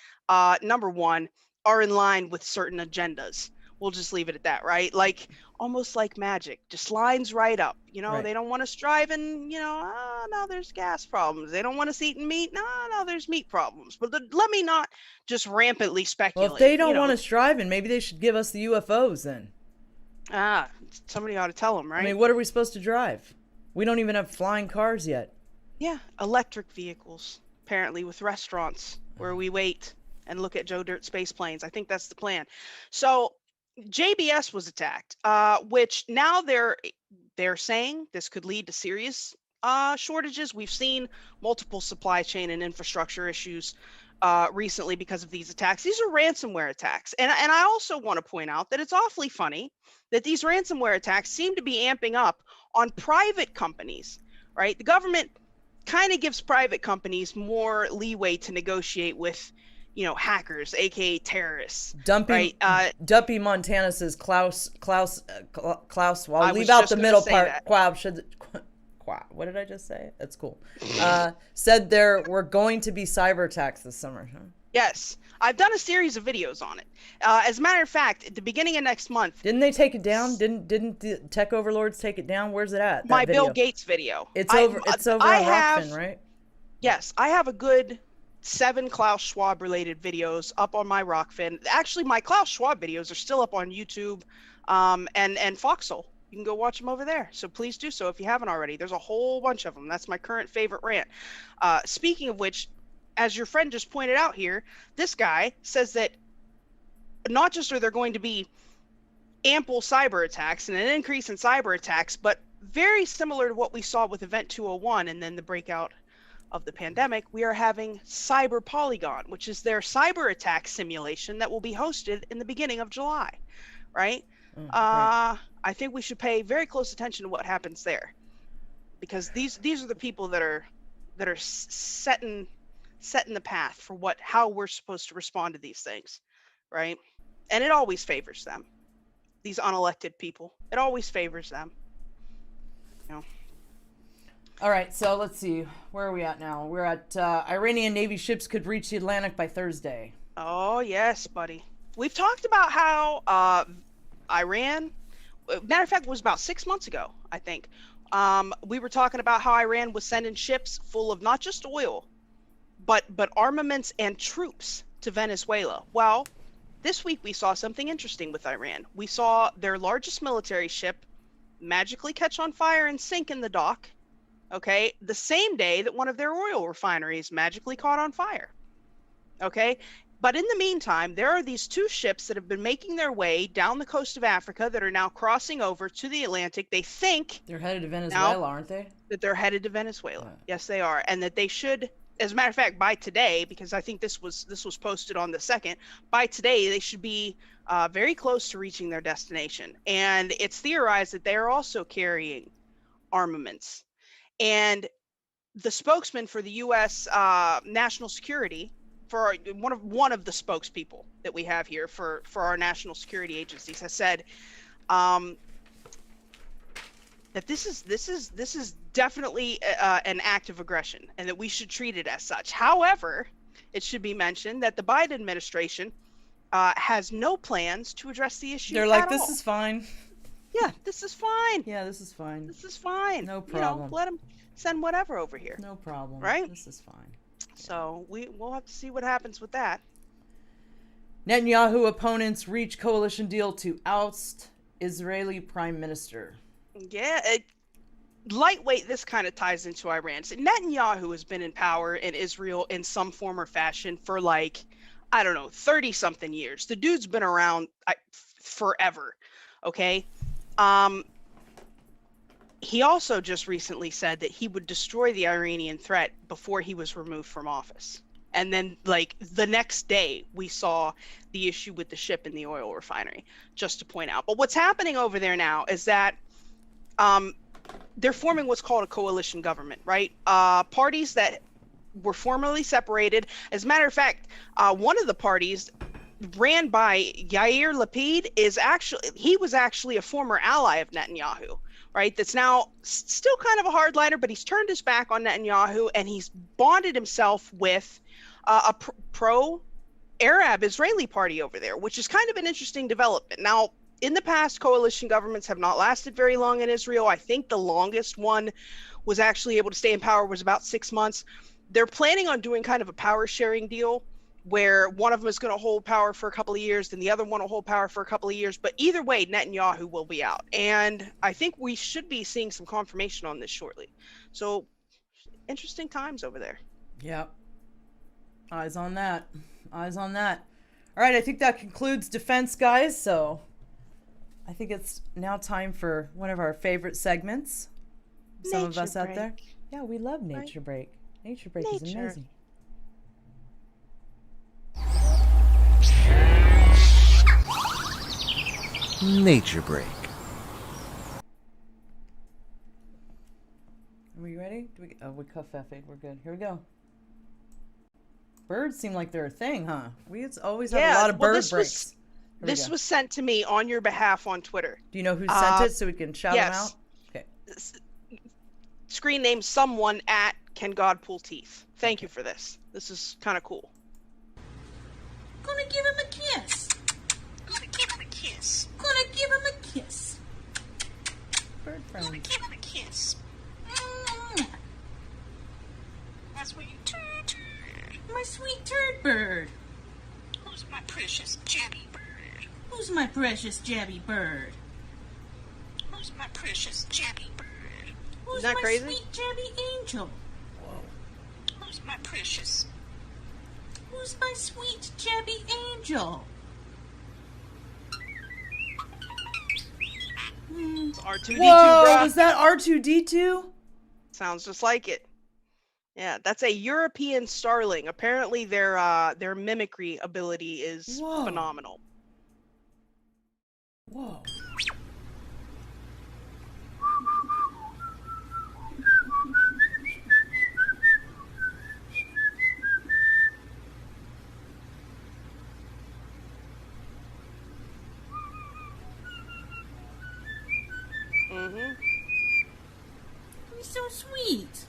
number one, are in line with certain agendas. We'll just leave it at that, right? Like, almost like magic, just lines right up. Right. They don't want us driving, no, there's gas problems. They don't want us eating meat. No, there's meat problems. But let me not just rampantly speculate. Well, if they don't want us driving, maybe they should give us the UFOs then. Somebody ought to tell them, right? I mean, what are we supposed to drive? We don't even have flying cars yet. Yeah, electric vehicles, apparently, with restaurants where we wait and look at Joe Dirt space planes. I think that's the plan. So JBS was attacked, which now they're saying this could lead to serious shortages. We've seen multiple supply chain and infrastructure issues recently because of these attacks. These are ransomware attacks. And I also want to point out that it's awfully funny that these ransomware attacks seem to be amping up on private companies, right? The government kind of gives private companies more leeway to negotiate with hackers, aka terrorists. Dumpy Montana says Klaus. Well, I'll leave out the middle part. What did I just say? That's cool. Said there were going to be cyber attacks this summer. Huh? Yes, I've done a series of videos on it. As a matter of fact, at the beginning of next month. Didn't they take it down? Didn't the tech overlords take it down? Where's it at? My video? Bill Gates video. It's over on Rockfin, right? Yes, I have a good 7 Klaus Schwab related videos up on my Rockfin. Actually, my Klaus Schwab videos are still up on YouTube and Foxhole. You can go watch them over there. So please do so if you haven't already. There's a whole bunch of them. That's my current favorite rant. Speaking of which, as your friend just pointed out here, this guy says that not just are there going to be ample cyber attacks and an increase in cyber attacks, but very similar to what we saw with Event 201 and then the breakout of the pandemic, we are having Cyber Polygon, which is their cyber attack simulation that will be hosted in the beginning of July, right? I think we should pay very close attention to what happens there, because these are the people that are setting the path for how we're supposed to respond to these things, right? And it always favors them. These unelected people, it always favors them. All right, so let's see. Where are we at now? We're at Iranian Navy ships could reach the Atlantic by Thursday. Oh, yes, buddy. We've talked about how Iran, matter of fact, it was about 6 months ago, I think. We were talking about how Iran was sending ships full of not just oil, but armaments and troops to Venezuela. Well, this week we saw something interesting with Iran. We saw their largest military ship magically catch on fire and sink in the dock. Okay, the same day that one of their oil refineries magically caught on fire. Okay, but in the meantime, there are these 2 ships that have been making their way down the coast of Africa that are now crossing over to the Atlantic. They think they're headed to Venezuela, aren't they? That they're headed to Venezuela. Yes, they are, and that they should as a matter of fact, by today, because I think this was posted on the 2nd, by today they should be very close to reaching their destination. And it's theorized that they are also carrying armaments. And the spokesman for the U.S. National Security, for one of the spokespeople that we have here for our national security agencies, has said that this is definitely an act of aggression, and that we should treat it as such. However, it should be mentioned that the Biden administration has no plans to address the issue. They're like, this is fine. Yeah, this is fine. Yeah, this is fine. This is fine. No problem. Let them send whatever over here. No problem. Right? This is fine. So we'll have to see what happens with that. Netanyahu opponents reach coalition deal to oust Israeli prime minister. Yeah, lightweight, this kind of ties into Iran. So Netanyahu has been in power in Israel in some form or fashion for 30-something years. The dude's been around forever, okay? He also just recently said that he would destroy the Iranian threat before he was removed from office. And then, the next day, we saw the issue with the ship in the oil refinery, just to point out. But what's happening over there now is that they're forming what's called a coalition government, right? Parties that were formerly separated. As a matter of fact, one of the parties ran by Yair Lapid he was actually a former ally of Netanyahu, right? That's now still kind of a hardliner, but he's turned his back on Netanyahu, and he's bonded himself with a pro-Arab Israeli party over there, which is kind of an interesting development. Now, in the past, coalition governments have not lasted very long in Israel. I think the longest one was actually able to stay in power was about 6 months. They're planning on doing kind of a power sharing deal where one of them is going to hold power for a couple of years, then the other one will hold power for a couple of years. But either way, Netanyahu will be out. And I think we should be seeing some confirmation on this shortly. So interesting times over there. Yep. Eyes on that. Eyes on that. All right, I think that concludes defense, guys. So I think it's now time for one of our favorite segments. Some Nature of us out break. there. Yeah, we love Nature Break. Nature Break is amazing. Nature Break. Are we ready? We cuff Effie. We're good. Here we go. Birds seem like they're a thing, huh? We always have a lot of bird breaks. This was sent to me on your behalf on Twitter. Do you know who sent it so we can shout them out? Okay. Screen name someone at Can God Pull Teeth. Thank you for this. This is kind of cool. Gonna give him a kiss. Gonna give him a kiss. Gonna give him a kiss. Bird friends. Gonna give him a kiss. That's what you turd. My sweet turd bird. Who's my precious jabby bird? Who's my precious jabby bird? Who's my precious jabby bird? Who's Isn't that my crazy? sweet jabby angel? Whoa. Who's my precious? Who's my sweet jabby angel? It's R2D2, Whoa, bruh. was that R2D2? Sounds just like it. Yeah, that's a European starling. Apparently their mimicry ability is Whoa. phenomenal. Whoa. He's so sweet.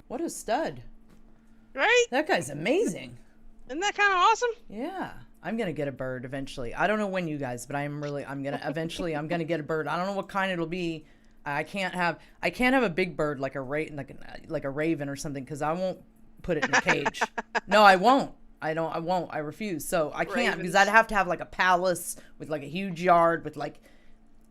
What a stud. Right? That guy's amazing. Isn't that kind of awesome? Yeah. I'm going to get a bird eventually. I don't know when, you guys, but I'm going to get a bird. I don't know what kind it'll be. I can't have a big bird like a raven or something, because I won't put it in a cage. No, I won't. I won't. I refuse. So I can't, because I'd have to have like a palace with like a huge yard with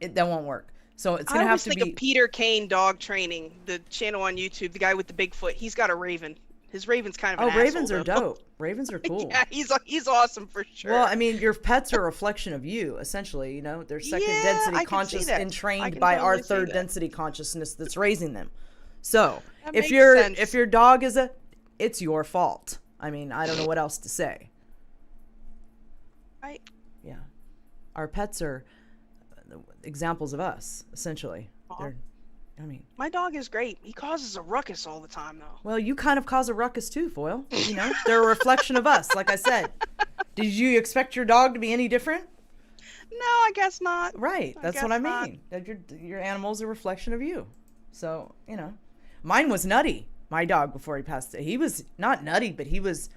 that won't work. So it's going to have to be. I think of Peter Kane Dog Training, the channel on YouTube, the guy with the Bigfoot. He's got a raven. His raven's kind of an ravens asshole, are though. dope. Ravens are cool. Yeah, he's awesome for sure. Well, I mean, your pets are a reflection of you, essentially. You know, they're second Yeah, density I can see conscious that. and I trained can by our totally see third that. density consciousness that's raising them. So That if makes sense. your dog is it's your fault. I mean, I don't know what else to say. Right. Yeah. Our pets are examples of us, essentially. Aw. I mean, My dog is great. He causes a ruckus all the time, though. well, you kind of cause a ruckus too, Foil. You know, they're a reflection of us, like I said. Did you expect your dog to be any different? No, I guess not. Right. That's what I mean. That your animal's a reflection of you. So, you know, mine was nutty. My dog before he passed. He was not nutty, but he was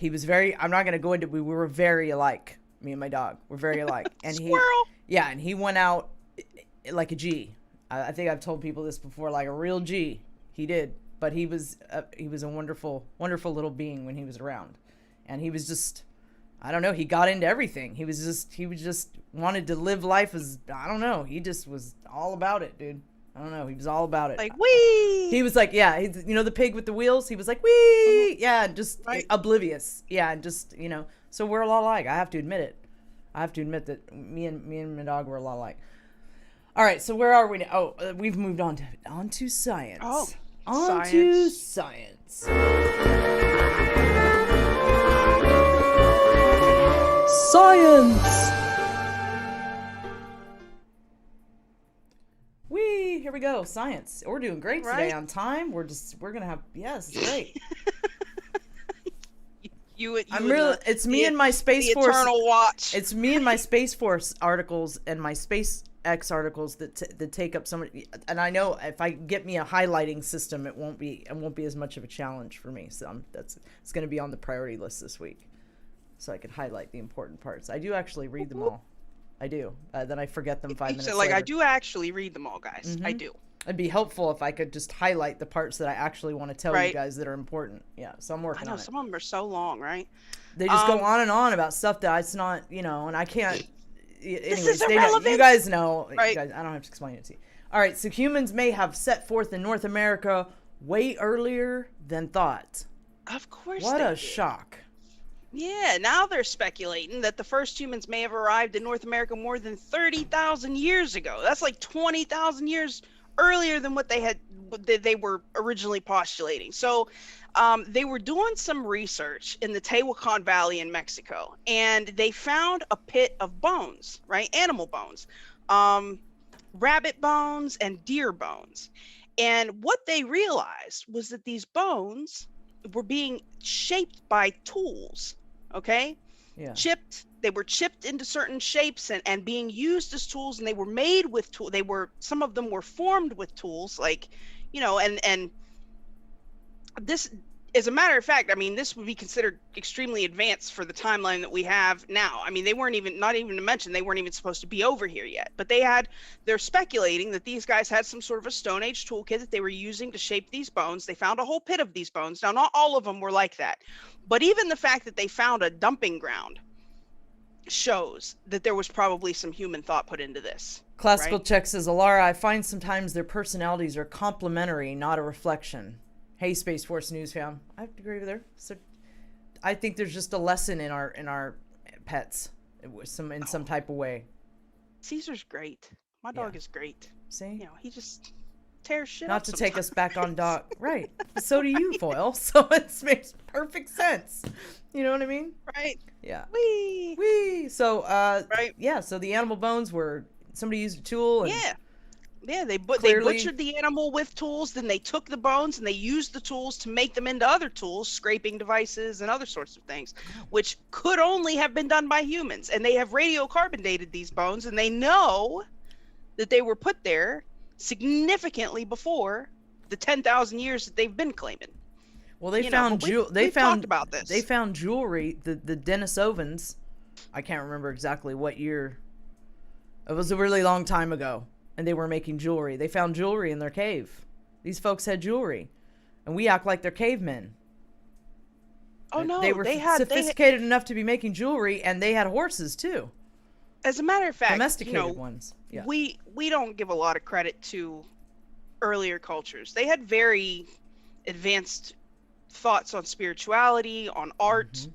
very, I'm not going to go into, we were very alike. Me and my dog were very alike. And Squirrel. and he went out like a G. I think I've told people this before, like a real G. He did, but he was a wonderful, wonderful little being when he was around, and he was just, I don't know, he got into everything. He was just wanted to live life as, I don't know, he just was all about it, dude. I don't know, he was all about it. Like, wee! He was like, yeah, you know the pig with the wheels? He was like, wee! Yeah, just Right. oblivious. Yeah, and just, you know, so we're a lot alike. I have to admit it. I have to admit that me and my dog were a lot alike. All right, so where are we now? Oh, we've moved on to science. Oh, on to science. Science. Whee! Here we go. Science. We're doing great today Right. on time. We're gonna have this is great. It's me and my Space Force. Eternal Watch. It's me and my Space Force articles and my SpaceX articles that take up so much. And I know if I get me a highlighting system, it won't be as much of a challenge for me. So it's going to be on the priority list this week, so I can highlight the important parts. I do actually read them all. I do. Then I forget them 5 minutes So, like, later. I do actually read them all, guys. I Mhm. do. It'd be helpful if I could just highlight the parts that I actually want to tell you Right. guys that are important. Yeah, so I'm I working know on it. some of them are so long, right? They just go on and on about stuff that it's not, you know, and I can't. Anyways, is they know, irrelevant. you guys know. Right. You guys, I don't have to explain it to you. All right, so humans may have set forth in North America way earlier than thought. Of course. What they a did. shock. Yeah, now they're speculating that the first humans may have arrived in North America more than 30,000 years ago. That's like 20,000 years earlier than what they were originally postulating. So they were doing some research in the Tehuacan Valley in Mexico, and they found a pit of bones, right? Animal bones, rabbit bones and deer bones. And what they realized was that these bones were being shaped by tools, okay? Yeah. They were chipped into certain shapes and being used as tools, and they were made with tools. Some of them were formed with tools, like, you know, and this, as a matter of fact, I mean, this would be considered extremely advanced for the timeline that we have now. I mean, they weren't even, not even to mention, they weren't even supposed to be over here yet, but they're speculating that these guys had some sort of a Stone Age toolkit that they were using to shape these bones. They found a whole pit of these bones. Now, not all of them were like that, but even the fact that they found a dumping ground shows that there was probably some human thought put into this. Classical right? Check says, Alara, I find sometimes their personalities are complementary, not a reflection. Hey, Space Force News fam. I agree with her. So I think there's just a lesson in our pets in some type of way. Caesar's great. My dog is great. See? You know, he just tears shit Not up to take sometimes. us back on dog. Right. So do you, Foil. So it makes perfect sense. You know what I mean? Right. Yeah. Whee! Whee! So, Right. yeah, so the animal bones were, somebody used a tool. And Yeah, they Clearly- butchered the animal with tools, then they took the bones and they used the tools to make them into other tools, scraping devices and other sorts of things, which could only have been done by humans. And they have radiocarbon dated these bones, and they know that they were put there significantly before the 10,000 years that they've been claiming. Well, they You know, found but we- they we've found talked about this. They found jewelry. The Denisovans, I can't remember exactly what year. It was a really long time ago, and they were making jewelry. They found jewelry in their cave. These folks had jewelry, and we act like they're cavemen. Oh no, they were sophisticated enough to be making jewelry, and they had horses too, as a matter of fact, domesticated ones. Yeah. we don't give a lot of credit to earlier cultures. They had very advanced thoughts on spirituality, on art,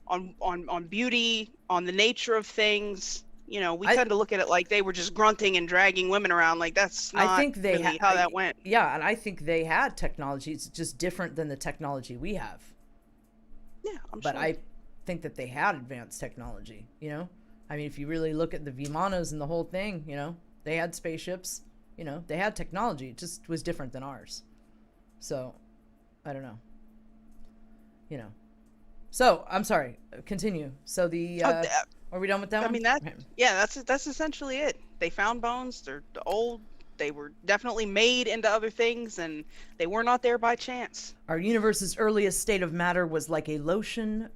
on beauty, on the nature of things. You know, we tend to look at it like they were just grunting and dragging women around. Like, that's not really how that went. Yeah, and I think they had technology. It's just different than the technology we have. Yeah, I'm but sure. I think that they had advanced technology, you know? I mean, if you really look at the Vimanas and the whole thing, you know, they had spaceships, you know, they had technology. It just was different than ours. So, I don't know. You know. So, I'm sorry. Continue. So are we done with that one? I mean, that's essentially it. They found bones. They're old. They were definitely made into other things, and they were not there by chance. Our universe's earliest state of matter was like a lotion.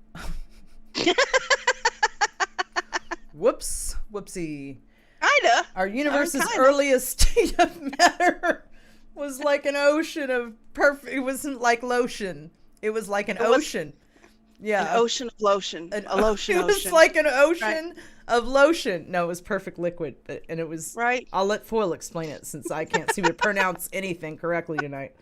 Whoopsie. Kinda. Our universe's earliest state of matter was like an ocean of perfect. It wasn't like lotion. It was like an ocean. Yeah. An ocean of lotion. A lotion It was ocean. like an ocean of lotion. No, it was perfect liquid. And it was... Right. I'll let Foyle explain it since I can't seem to pronounce anything correctly tonight.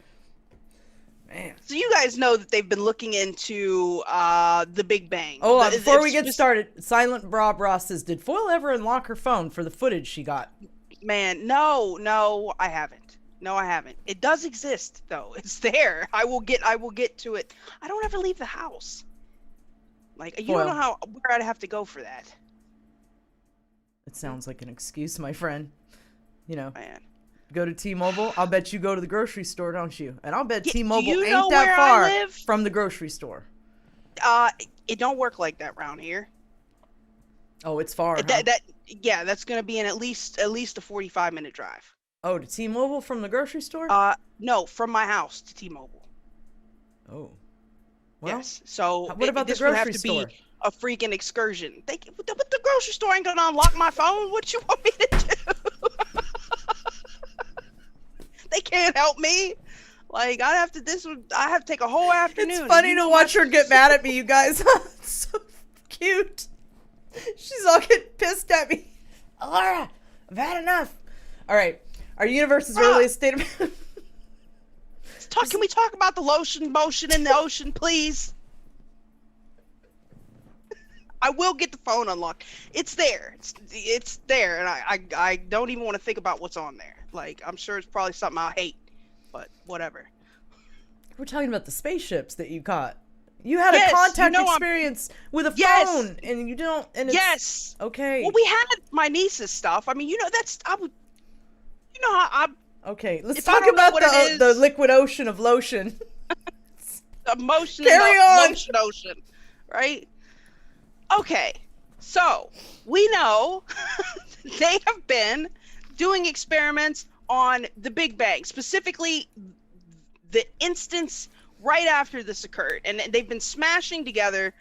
Man. So you guys know that they've been looking into the Big Bang. Oh, before we get started, Silent Bra says, did Foyle ever unlock her phone for the footage she got? Man, no, I haven't. No, I haven't. It does exist, though. It's there. I will get to it. I don't ever leave the house. Like, you don't know where I'd have to go for that. It sounds like an excuse, my friend. You know, Man. Go to T-Mobile. I'll bet you go to the grocery store, don't you? And I'll bet T-Mobile you ain't know that where far I live? from the grocery store. It don't work like that around here. Oh, it's far. Huh? That's gonna be at least a 45-minute drive. Oh, to T-Mobile from the grocery store? No, from my house to T-Mobile. Oh. Well, yes. So what about this the grocery would have to store? be a freaking excursion. But the grocery store ain't gonna unlock my phone. What you want me to do? They can't help me. Like, I have to take a whole afternoon. It's funny to watch her get mad at me, you guys. It's so cute. She's all getting pissed at me. Alara, I've had enough. All right. Our universe's earliest state of... Can we talk about the lotion motion in the ocean, please? I will get the phone unlocked. It's there. It's there, and I don't even want to think about what's on there. Like, I'm sure it's probably something I hate, but whatever. We're talking about the spaceships that you caught. You had a contact experience with a phone, and you don't. And it's, okay. Well, we had my niece's stuff. I mean, you know, Okay, let's talk about the liquid ocean of lotion. The motion Carry on. Lotion ocean, right? Okay, so we know they have been doing experiments on the Big Bang, specifically the instance right after this occurred, and they've been smashing together.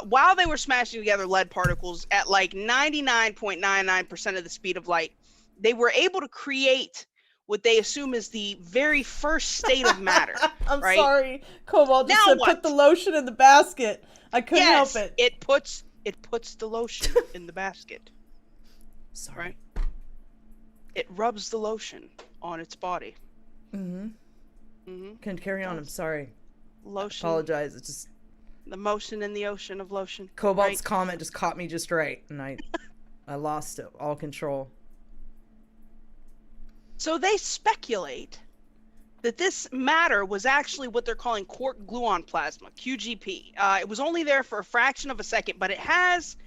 While they were smashing together lead particles at like 99.99% of the speed of light, they were able to create what they assume is the very first state of matter. I'm right? sorry, Cobalt just said put the lotion in the basket. I couldn't help it. It puts the lotion in the basket. Sorry. Right? It rubs the lotion on its body. Mm-hmm. Mm-hmm. Can carry on. I'm sorry. Lotion. I apologize. It's just the motion in the ocean of lotion. Cobalt's comment just caught me just right, and I lost it, all control. So they speculate that this matter was actually what they're calling quark gluon plasma, QGP. It was only there for a fraction of a second, but it has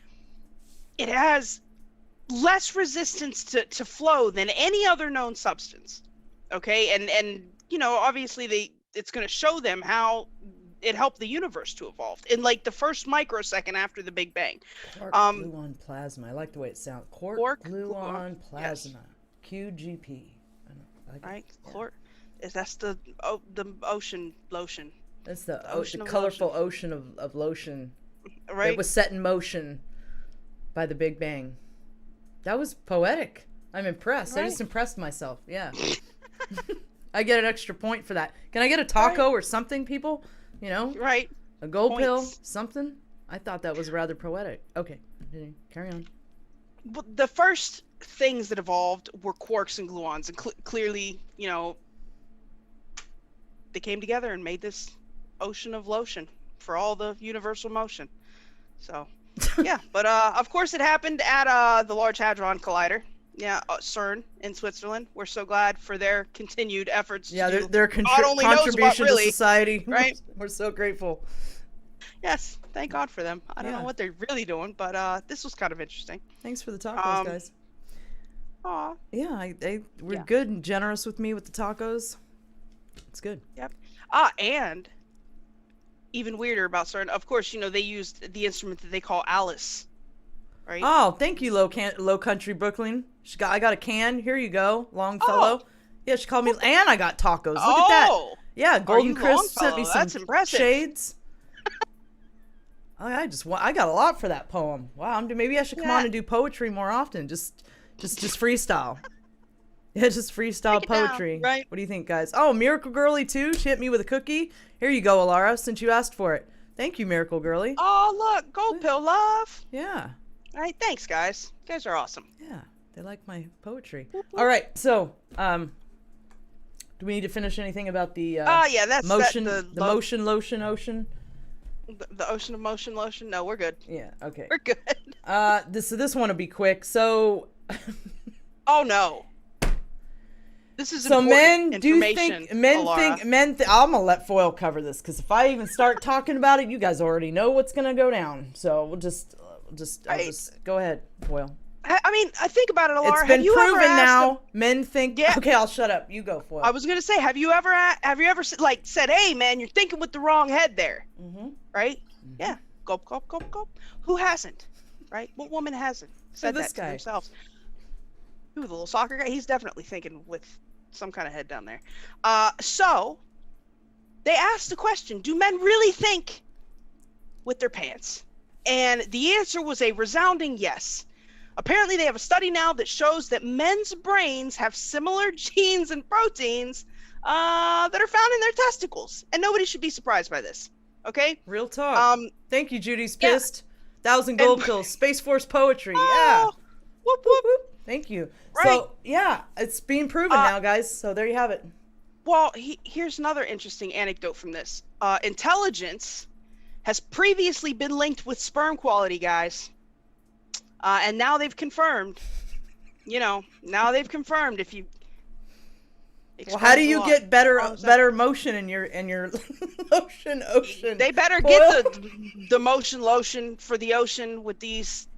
less resistance to flow than any other known substance. Okay, and you know, obviously it's going to show them how it helped the universe to evolve in like the first microsecond after the Big Bang. Quark gluon plasma. I like the way it sounds. Quark gluon plasma, yes. QGP. Right, Quark. That's the ocean lotion. That's the colorful ocean of lotion. Right. It was set in motion by the Big Bang. That was poetic. I'm impressed. Right. I just impressed myself. Yeah. I get an extra point for that. Can I get a taco or something, people? You know? Right. A gold pill? Something? I thought that was rather poetic. Okay. Carry on. Well, the first things that evolved were quarks and gluons, and clearly, you know, they came together and made this ocean of lotion for all the universal motion. So Yeah, but of course it happened at the Large Hadron Collider. Yeah, CERN in Switzerland. We're so glad for their continued efforts. Yeah, to their God only knows what, contribution really, to society. right? We're so grateful. Yes, thank God for them. I don't know what they're really doing, but this was kind of interesting. Thanks for the tacos, guys. Aw. Yeah, we're good and generous with me with the tacos. It's good. Yep. And even weirder about CERN, of course, they used the instrument that they call Alice. Right? Oh, thank you, Low Country Brooklyn. I got a can. Here you go, Longfellow. Yeah, she called me, and I got tacos. Look at that. Yeah, Golden Crisp sent me some shades. I got a lot for that poem. Wow, maybe I should come on and do poetry more often. Just freestyle. Yeah, just freestyle poetry. Down, right? What do you think, guys? Oh, Miracle Girly too. She hit me with a cookie. Here you go, Alara, since you asked for it. Thank you, Miracle Girly. Oh, look, Gold Pill Love. Yeah. All right, thanks, guys. You guys are awesome. Yeah, they like my poetry. All right, so do we need to finish anything about the that's motion, the motion lotion ocean? The ocean of motion lotion? No, we're good. Yeah, okay. We're good. This one will be quick. So oh no. This is so important men do think Alara. I'm gonna let Foil cover this because if I even start talking about it, you guys already know what's gonna go down. So we'll just go ahead, Foil. I mean, I think about it, Alara. It's been proven now. Men think. Yeah. Okay, I'll shut up. You go, Foil. I was gonna say, have you ever like said, "Hey, man, you're thinking with the wrong head there," right? Mm-hmm. Yeah. Gulp, gulp, gulp, gulp. Who hasn't? Right? What woman hasn't said that to themselves? Who, the little soccer guy? He's definitely thinking with some kind of head down there. So they asked the question: do men really think with their pants? And the answer was a resounding yes. Apparently, they have a study now that shows that men's brains have similar genes and proteins that are found in their testicles, and nobody should be surprised by this. Okay? Real talk. Thank you, Judy's pissed. 1,000 gold pills. Space Force poetry. Yeah. Whoop whoop. Thank you. Right. So yeah, it's being proven now, guys. So there you have it. Well, here's another interesting anecdote from this. Intelligence has previously been linked with sperm quality, guys. And now they've confirmed, if you well, how do you get better motion in your lotion ocean? They better get the motion lotion for the ocean with these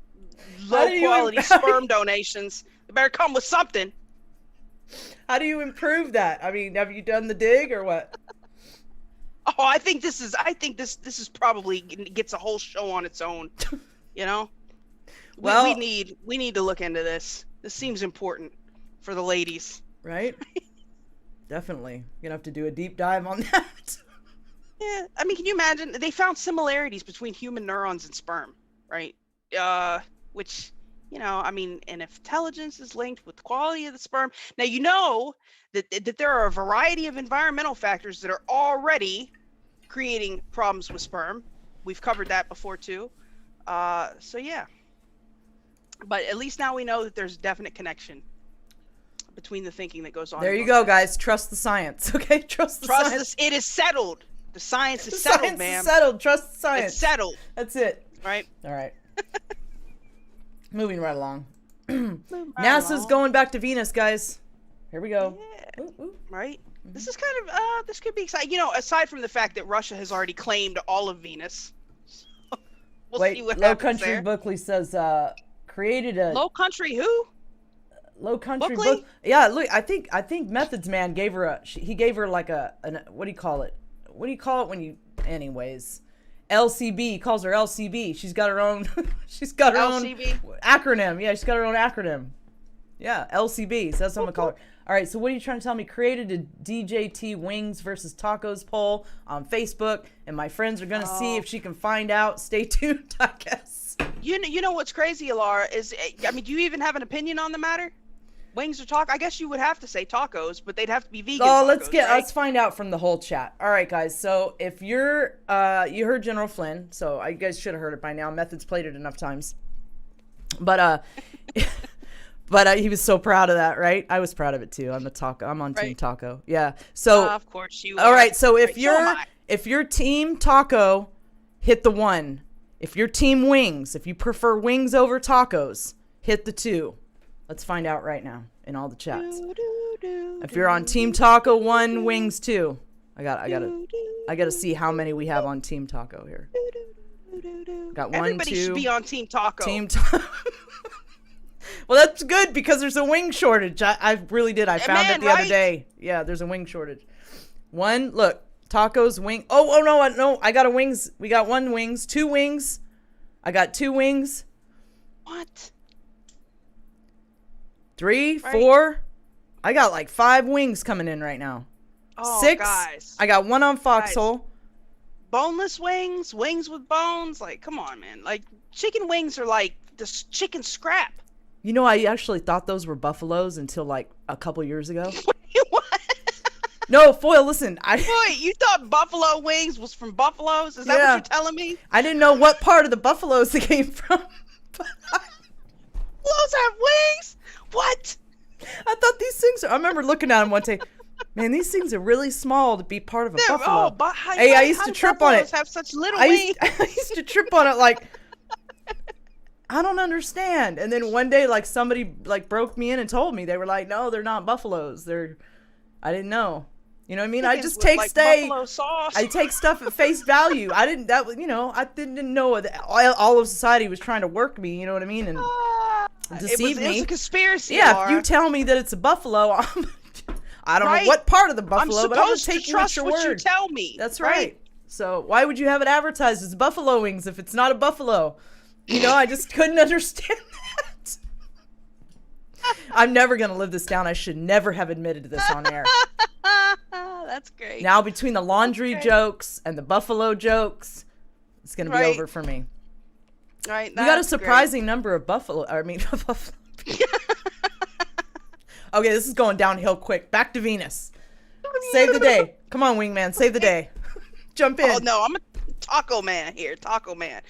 low quality sperm donations. They better come with something. How do you improve that? I mean, have you done the dig or what? Oh, I think this is probably gets a whole show on its own. Well, we need to look into this. This seems important for the ladies. Right? Definitely. You're gonna have to do a deep dive on that. Yeah. I mean, can you imagine? They found similarities between human neurons and sperm, right? Which, I mean, and if intelligence is linked with the quality of the sperm. Now, that there are a variety of environmental factors that are already creating problems with sperm. We've covered that before too. So yeah. But at least now we know that there's a definite connection between the thinking that goes on. There you go, guys. Trust the science, okay? Trust the science. It is settled. The science is settled, man. It's settled. Trust the science. It's settled. That's it. Right? All right. Moving right along. NASA's going back to Venus, guys. Here we go. Yeah. Ooh. Right? This is kind of, this could be exciting. Aside from the fact that Russia has already claimed all of Venus. We'll see what Low happens Country there. Bookley says, created a... Low Country who? Low Country Bookley? Yeah, look, I think Methods Man gave her he gave her like what do you call it? What do you call it when you... Anyways. LCB, he calls her LCB. She's got her own LCB? own acronym. Yeah, she's got her own acronym. Yeah, LCB. So that's what I'm gonna call her. All right, so what are you trying to tell me? Created a DJT Wings versus Tacos poll on Facebook, and my friends are gonna see if she can find out. Stay tuned, I guess. You know what's crazy, Alara, is, I mean, do you even have an opinion on the matter? Wings or tacos? I guess you would have to say tacos, but they'd have to be vegan. Oh, tacos, let's find out from the whole chat. All right, guys. So if you're you heard General Flynn, so you guys should have heard it by now. Methods played it enough times. But but he was so proud of that, right? I was proud of it too. I'm on Team Taco. Yeah. So of course you all are. right. So if so you're team Taco, hit the 1. If you're team wings, if you prefer wings over tacos, hit the 2. Let's find out right now in all the chats. If you're on team taco 1, wings 2. I gotta see how many we have on team taco here. Got 1, Everybody 2. should be on Team Taco. Team taco. Well, that's good because there's a wing shortage. I really did. I found it the other day. Yeah, there's a wing shortage. 1, look, tacos, wing. Oh no, I got a wings. We got 1 wings, 2 wings. I got 2 wings. What? 3, 4. I got like 5 wings coming in right now. Oh, 6. guys. I got 1 on foxhole. Boneless wings, wings with bones. Like, come on, man. Like, chicken wings are like this chicken scrap. You know, I actually thought those were buffaloes until like a couple years ago. What? No, Foil, listen. Wait, you thought buffalo wings was from buffaloes? Is that what you're telling me? I didn't know what part of the buffaloes they came from. Buffaloes have wings? What? I thought these things I remember looking at them one day. Man, these things are really small to be part of a buffalo. Oh, hey, I used to trip on it. Have such little wings? I used to trip on it like, I don't understand. And then one day, like, somebody like broke me in and told me. They were like, no, they're not buffaloes. I didn't know. You know what I mean? I just take buffalo sauce. I take stuff at face value. I didn't know that all of society was trying to work me. You know what I mean? And deceive me. It was a conspiracy. Yeah, Laura. if you tell me that it's a buffalo, I don't know what part of the buffalo, but I'm going to take you at your word. You tell me. That's right. So why would you have it advertised as buffalo wings if it's not a buffalo? You know, I just couldn't understand that. I'm never going to live this down. I should never have admitted to this on air. That's great. Now, between the laundry jokes and the buffalo jokes, it's going to be over for me. Right. We got a surprising number of buffalo. Okay, this is going downhill quick. Back to Venus. Save the day. Come on, wingman. Save the day. Jump in. Oh, no. I'm a taco man here. Taco man.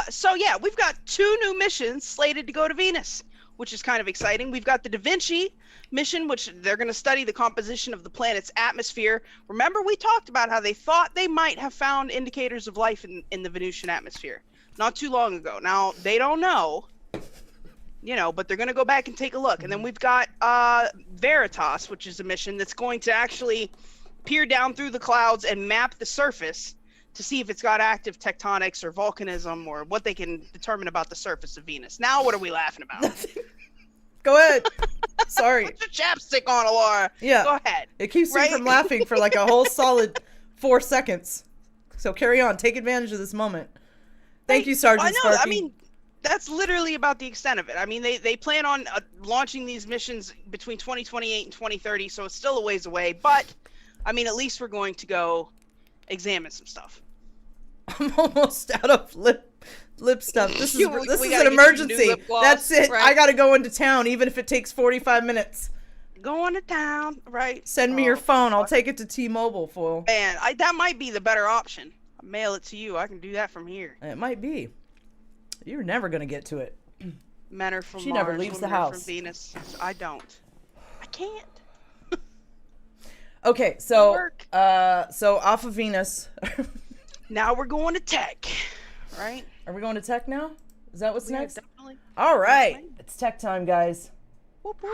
So, yeah, we've got 2 new missions slated to go to Venus, which is kind of exciting. We've got the Da Vinci mission, which they're going to study the composition of the planet's atmosphere. Remember, we talked about how they thought they might have found indicators of life in the Venusian atmosphere not too long ago. Now, they don't know, but they're going to go back and take a look. And then we've got Veritas, which is a mission that's going to actually peer down through the clouds and map the surface to see if it's got active tectonics or volcanism or what they can determine about the surface of Venus. Now, what are we laughing about? Go ahead. Sorry. Put your chapstick on, Alara. Yeah. Go ahead. It keeps me from laughing for like a whole solid 4 seconds. So carry on. Take advantage of this moment. Thank you, Sergeant Sparky. I mean, that's literally about the extent of it. I mean, they plan on launching these missions between 2028 and 2030, so it's still a ways away. But, I mean, at least we're going to go examine some stuff. I'm almost out of lip stuff. This is an emergency. That's it. Right? I gotta go into town, even if it takes 45 minutes. Going to town, right? Send me your phone. I'll take it to T-Mobile, fool. Man, that might be the better option. I'll mail it to you. I can do that from here. It might be. You're never gonna get to it. Men are from She Mars, never leaves the house. from Venus. I don't. I can't. Okay, so off of Venus. Now we're going to tech, right? Are we going to tech now? Is that what's next? Definitely. All right. It's tech time, guys. Whoop, whoop.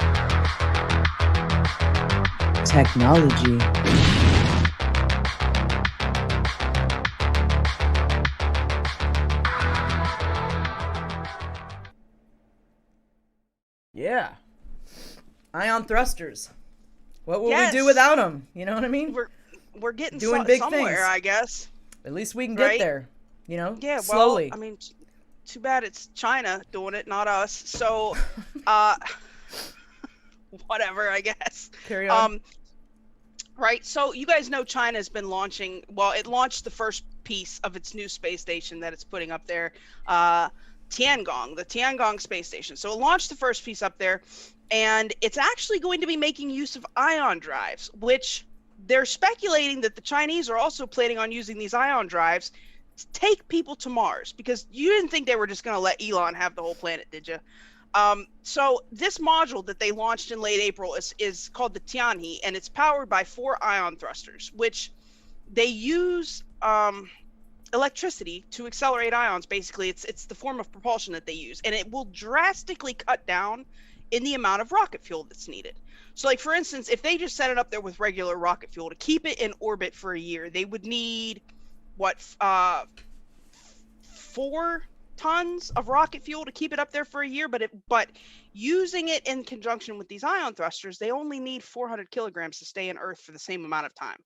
Technology. Yeah. Ion thrusters. What will we do without them? You know what I mean? We're getting doing big somewhere, things. I guess. At least we can get there. You know? Yeah, slowly. Well, I mean, too bad it's China doing it, not us. So, whatever, I guess. Carry on. Right. So you guys know China's been launching. Well, it launched the first piece of its new space station that it's putting up there, Tiangong, the Tiangong space station. So it launched the first piece up there, and it's actually going to be making use of ion drives, which they're speculating that the Chinese are also planning on using these ion drives to take people to Mars, because you didn't think they were just going to let Elon have the whole planet, did you? So this module that they launched in late April is called the Tianhe, and it's powered by 4 ion thrusters, which they use electricity to accelerate ions. Basically, it's the form of propulsion that they use, and it will drastically cut down in the amount of rocket fuel that's needed. So, like, for instance, if they just set it up there with regular rocket fuel to keep it in orbit for a year, they would need what 4 tons of rocket fuel to keep it up there for a year. But using it in conjunction with these ion thrusters, they only need 400 kilograms to stay in Earth for the same amount of time.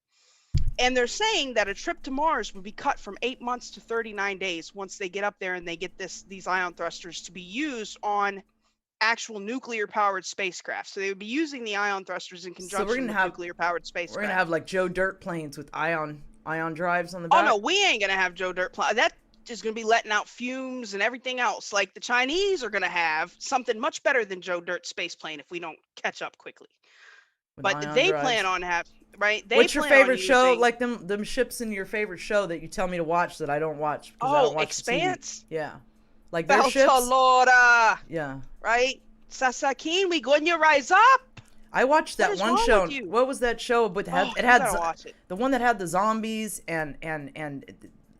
And they're saying that a trip to Mars would be cut from 8 months to 39 days once they get up there and they get these ion thrusters to be used on actual nuclear-powered spacecraft. So they would be using the ion thrusters in conjunction with nuclear-powered spacecraft. We're gonna have like Joe Dirt planes with ion drives on the Oh back. no, we ain't gonna have Joe Dirt plane. That is gonna be letting out fumes and everything else. Like the Chinese are gonna have something much better than Joe Dirt space plane if we don't catch up quickly. With But ion they drives. plan on right? They What's your plan on favorite show? using- Like them ships in your favorite show that you tell me to watch that I don't watch because I Oh, don't watch the TV. Expanse? Yeah, like their ships. Alora, Yeah, right? Sasakin, we going to rise up. I watched What that is one wrong show. with you? What was that show? But You it had gotta watch it. the one that had the zombies and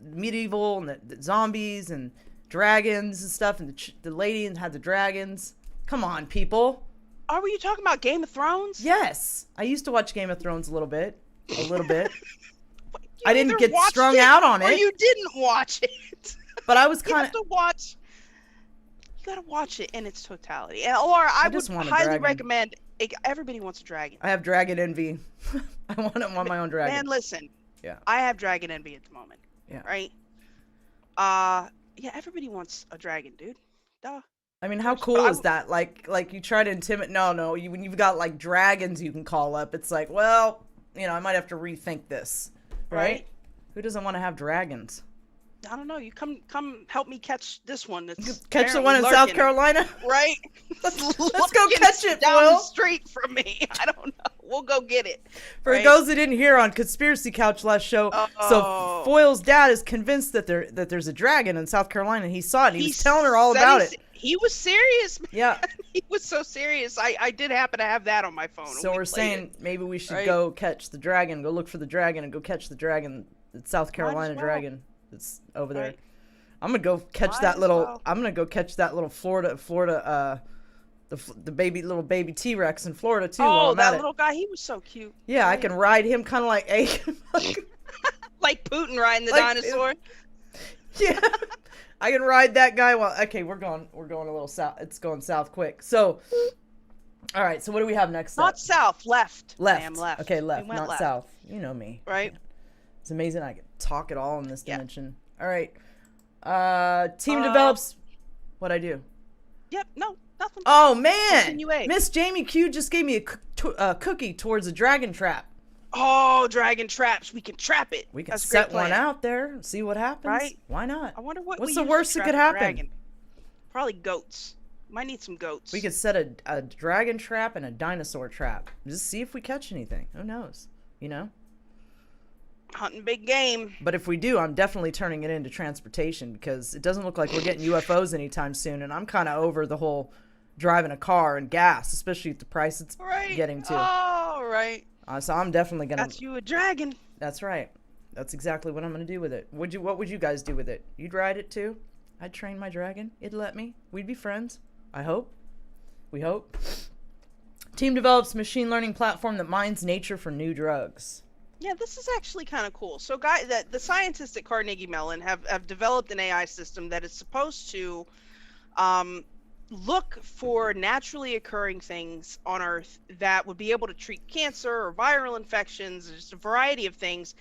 medieval and the zombies and dragons and stuff, and the lady had the dragons. Come on, people. Oh, were you talking about Game of Thrones? Yes, I used to watch Game of Thrones a little bit. You I didn't either get watched strung it out on or it. you didn't watch it. But I was You kind have of. to watch. You gotta watch it in its totality. And Laura, I would just want a highly dragon. recommend. Everybody wants a dragon. I have dragon envy. I want my own dragon. Man, listen. Yeah. I have dragon envy at the moment. Yeah. Right. Yeah. Everybody wants a dragon, dude. Duh. I mean, how cool is that? Like you try to intimidate. No. When you've got like dragons you can call up, it's like, well, I might have to rethink this, right? Who doesn't want to have dragons? I don't know. You come help me catch this one. That's Catch the apparently one in South lurking, Carolina. right? Let's go Lurking catch it, down the Foyle. street from me. I don't know. We'll go get it. For right? those that didn't hear on Conspiracy Couch last show, so Oh. Foyle's dad is convinced that there's a dragon in South Carolina, and he saw it. And he was telling her all said about it. He was serious. Man. Yeah. He was so serious. I did happen to have that on my phone. So we're saying maybe we should right? go catch the dragon, go look for the dragon, and go catch the dragon, the South Carolina well. dragon that's over there. Right. I'm gonna go catch Might that as little. well. I'm gonna go catch that little Florida. The little baby T-Rex in Florida too. while Oh, I'm that at little guy. He was so cute. Yeah, I can ride him kind of like a. Like Putin riding the Like- dinosaur. Yeah, I can ride that guy. Well, okay, we're going a little south. It's going south quick. So, all right. So what do we have next? Not south, left. Left. Ma'am, left. Okay, left, We went not left. south. You know me. Right. It's amazing I can talk it all in this Yeah. dimension. All right. Team develops. What'd I do? Yep. No. Nothing. Oh man, Continuate. Miss Jamie Q just gave me a cookie towards a dragon trap. Oh, dragon traps. We can trap it. We can That's a great set one plan. out there and see what happens. Right? Why not? I wonder what. What's we the use to worst that trap could a happen? dragon. Probably goats. Might need some goats. We could set a dragon trap and a dinosaur trap. Just see if we catch anything. Who knows? Hunting big game. But if we do, I'm definitely turning it into transportation because it doesn't look like we're getting UFOs anytime soon. And I'm kind of over the whole driving a car and gas, especially at the price it's Right. getting to. Oh, right. So I'm definitely gonna. Got you a dragon. That's right. That's exactly what I'm gonna do with it. What would you guys do with it? You'd ride it too? I'd train my dragon. It'd let me. We'd be friends. I hope. We hope. Team develops machine learning platform that mines nature for new drugs. Yeah, this is actually kind of cool. So, the scientists at Carnegie Mellon have developed an AI system that is supposed to look for naturally occurring things on Earth that would be able to treat cancer or viral infections, just a variety of things.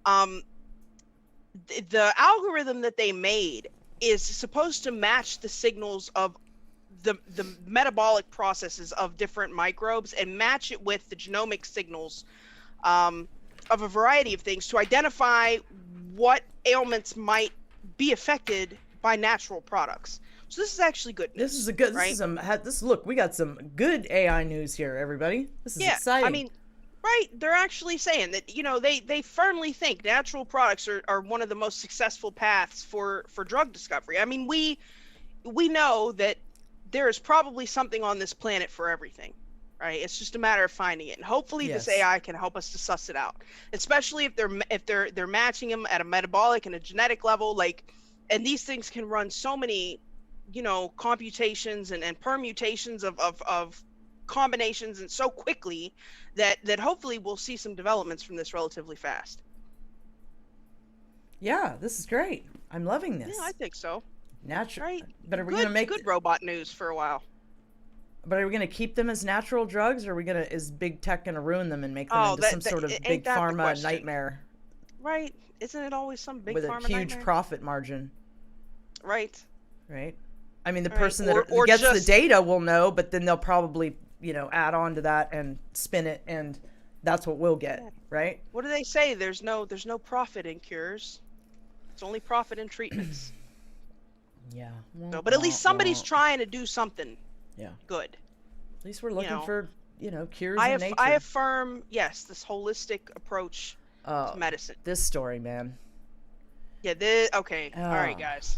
The algorithm that they made is supposed to match the signals of the metabolic processes of different microbes and match it with the genomic signals of a variety of things to identify what ailments might be affected by natural products. So this is actually good news. This is a good. right? Look. We got some good AI news here, everybody. This is exciting. I mean, right? They're actually saying that they firmly think natural products are one of the most successful paths for drug discovery. I mean, we know that there is probably something on this planet for everything, right? It's just a matter of finding it, and hopefully Yes. this AI can help us to suss it out, especially if they're matching them at a metabolic and a genetic level, like, and these things can run so many, you know, computations and permutations of combinations, and so quickly that hopefully we'll see some developments from this relatively fast. Yeah, this is great. I'm loving this. Yeah, I think so. Natural, Right? but are we Good, gonna make? good robot news for a while. But are we gonna keep them as natural drugs, or are we gonna? Is big tech gonna ruin them and make them Oh, into that- some that- sort of ain't big that the pharma question? nightmare Right? Isn't it always some big with a pharma huge nightmare? profit margin? Right. Right. I mean, the Right. person Or that gets the just- data will know, but then they'll probably, you know, add on to that and spin it, and that's what we'll get, Yeah. right? What do they say? There's no profit in cures. It's only profit in treatments. Yeah. So, but at least somebody's trying to do something Yeah. good. At least we're looking know. for, you know, cures I in nature. affirm, yes, this holistic approach Oh, to medicine. this story, man. Yeah. Okay. All right, Oh. guys.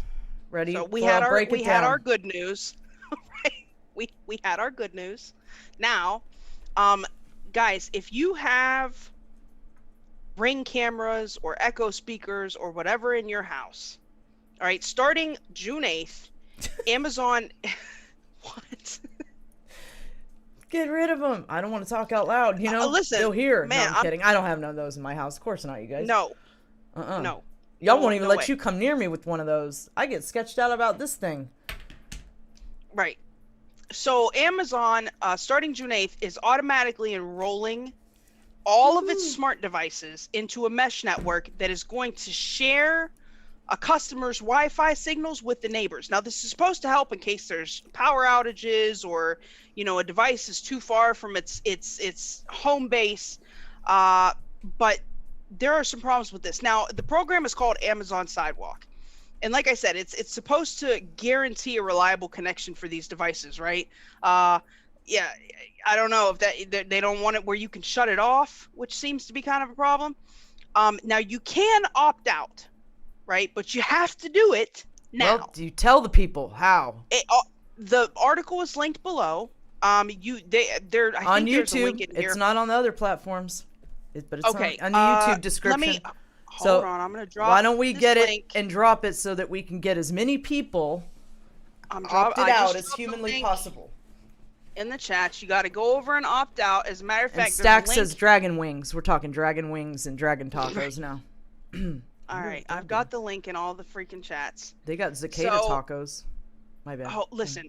Ready? So we Well, had our break it down. good news. Right? We had our good news. Now, guys, if you have Ring cameras or Echo speakers or whatever in your house, all right, starting June 8th, Amazon. What? Get rid of them. I don't want to talk out loud. You know, listen, they'll hear. man, No, I'm kidding. I don't have none of those in my house. Of course not, you guys. No. Uh-uh. No. Y'all No, won't even no let way. you come near me with one of those. I get sketched out about this thing. Right. So Amazon, starting June 8th, is automatically enrolling all of its smart devices into a mesh network that is going to share a customer's Wi-Fi signals with the neighbors. Now, this is supposed to help in case there's power outages, or, you know, a device is too far from its home base. But there are some problems with this. Now, the program is called Amazon Sidewalk. And like I said, it's supposed to guarantee a reliable connection for these devices, right? Yeah, I don't know if they don't want it where you can shut it off, which seems to be kind of a problem. Now, you can opt out, right? But you have to do it now. Well, do you tell the people how? The article is linked below. I On think there's a link YouTube. in here. It's not on the other platforms. But it's Okay, on the YouTube description. Let me So, hold on. I'm gonna drop. Why don't we this get link. it and drop it so that we can get as many people I opted just out as dropped the humanly link possible? in the chat. You got to go over and opt out. As a matter of And fact, Stack there's a link. says dragon wings. We're talking dragon wings and dragon tacos now. All right, I've got the link in all the freaking chats. They got cicada So- tacos. My bad. Oh, listen.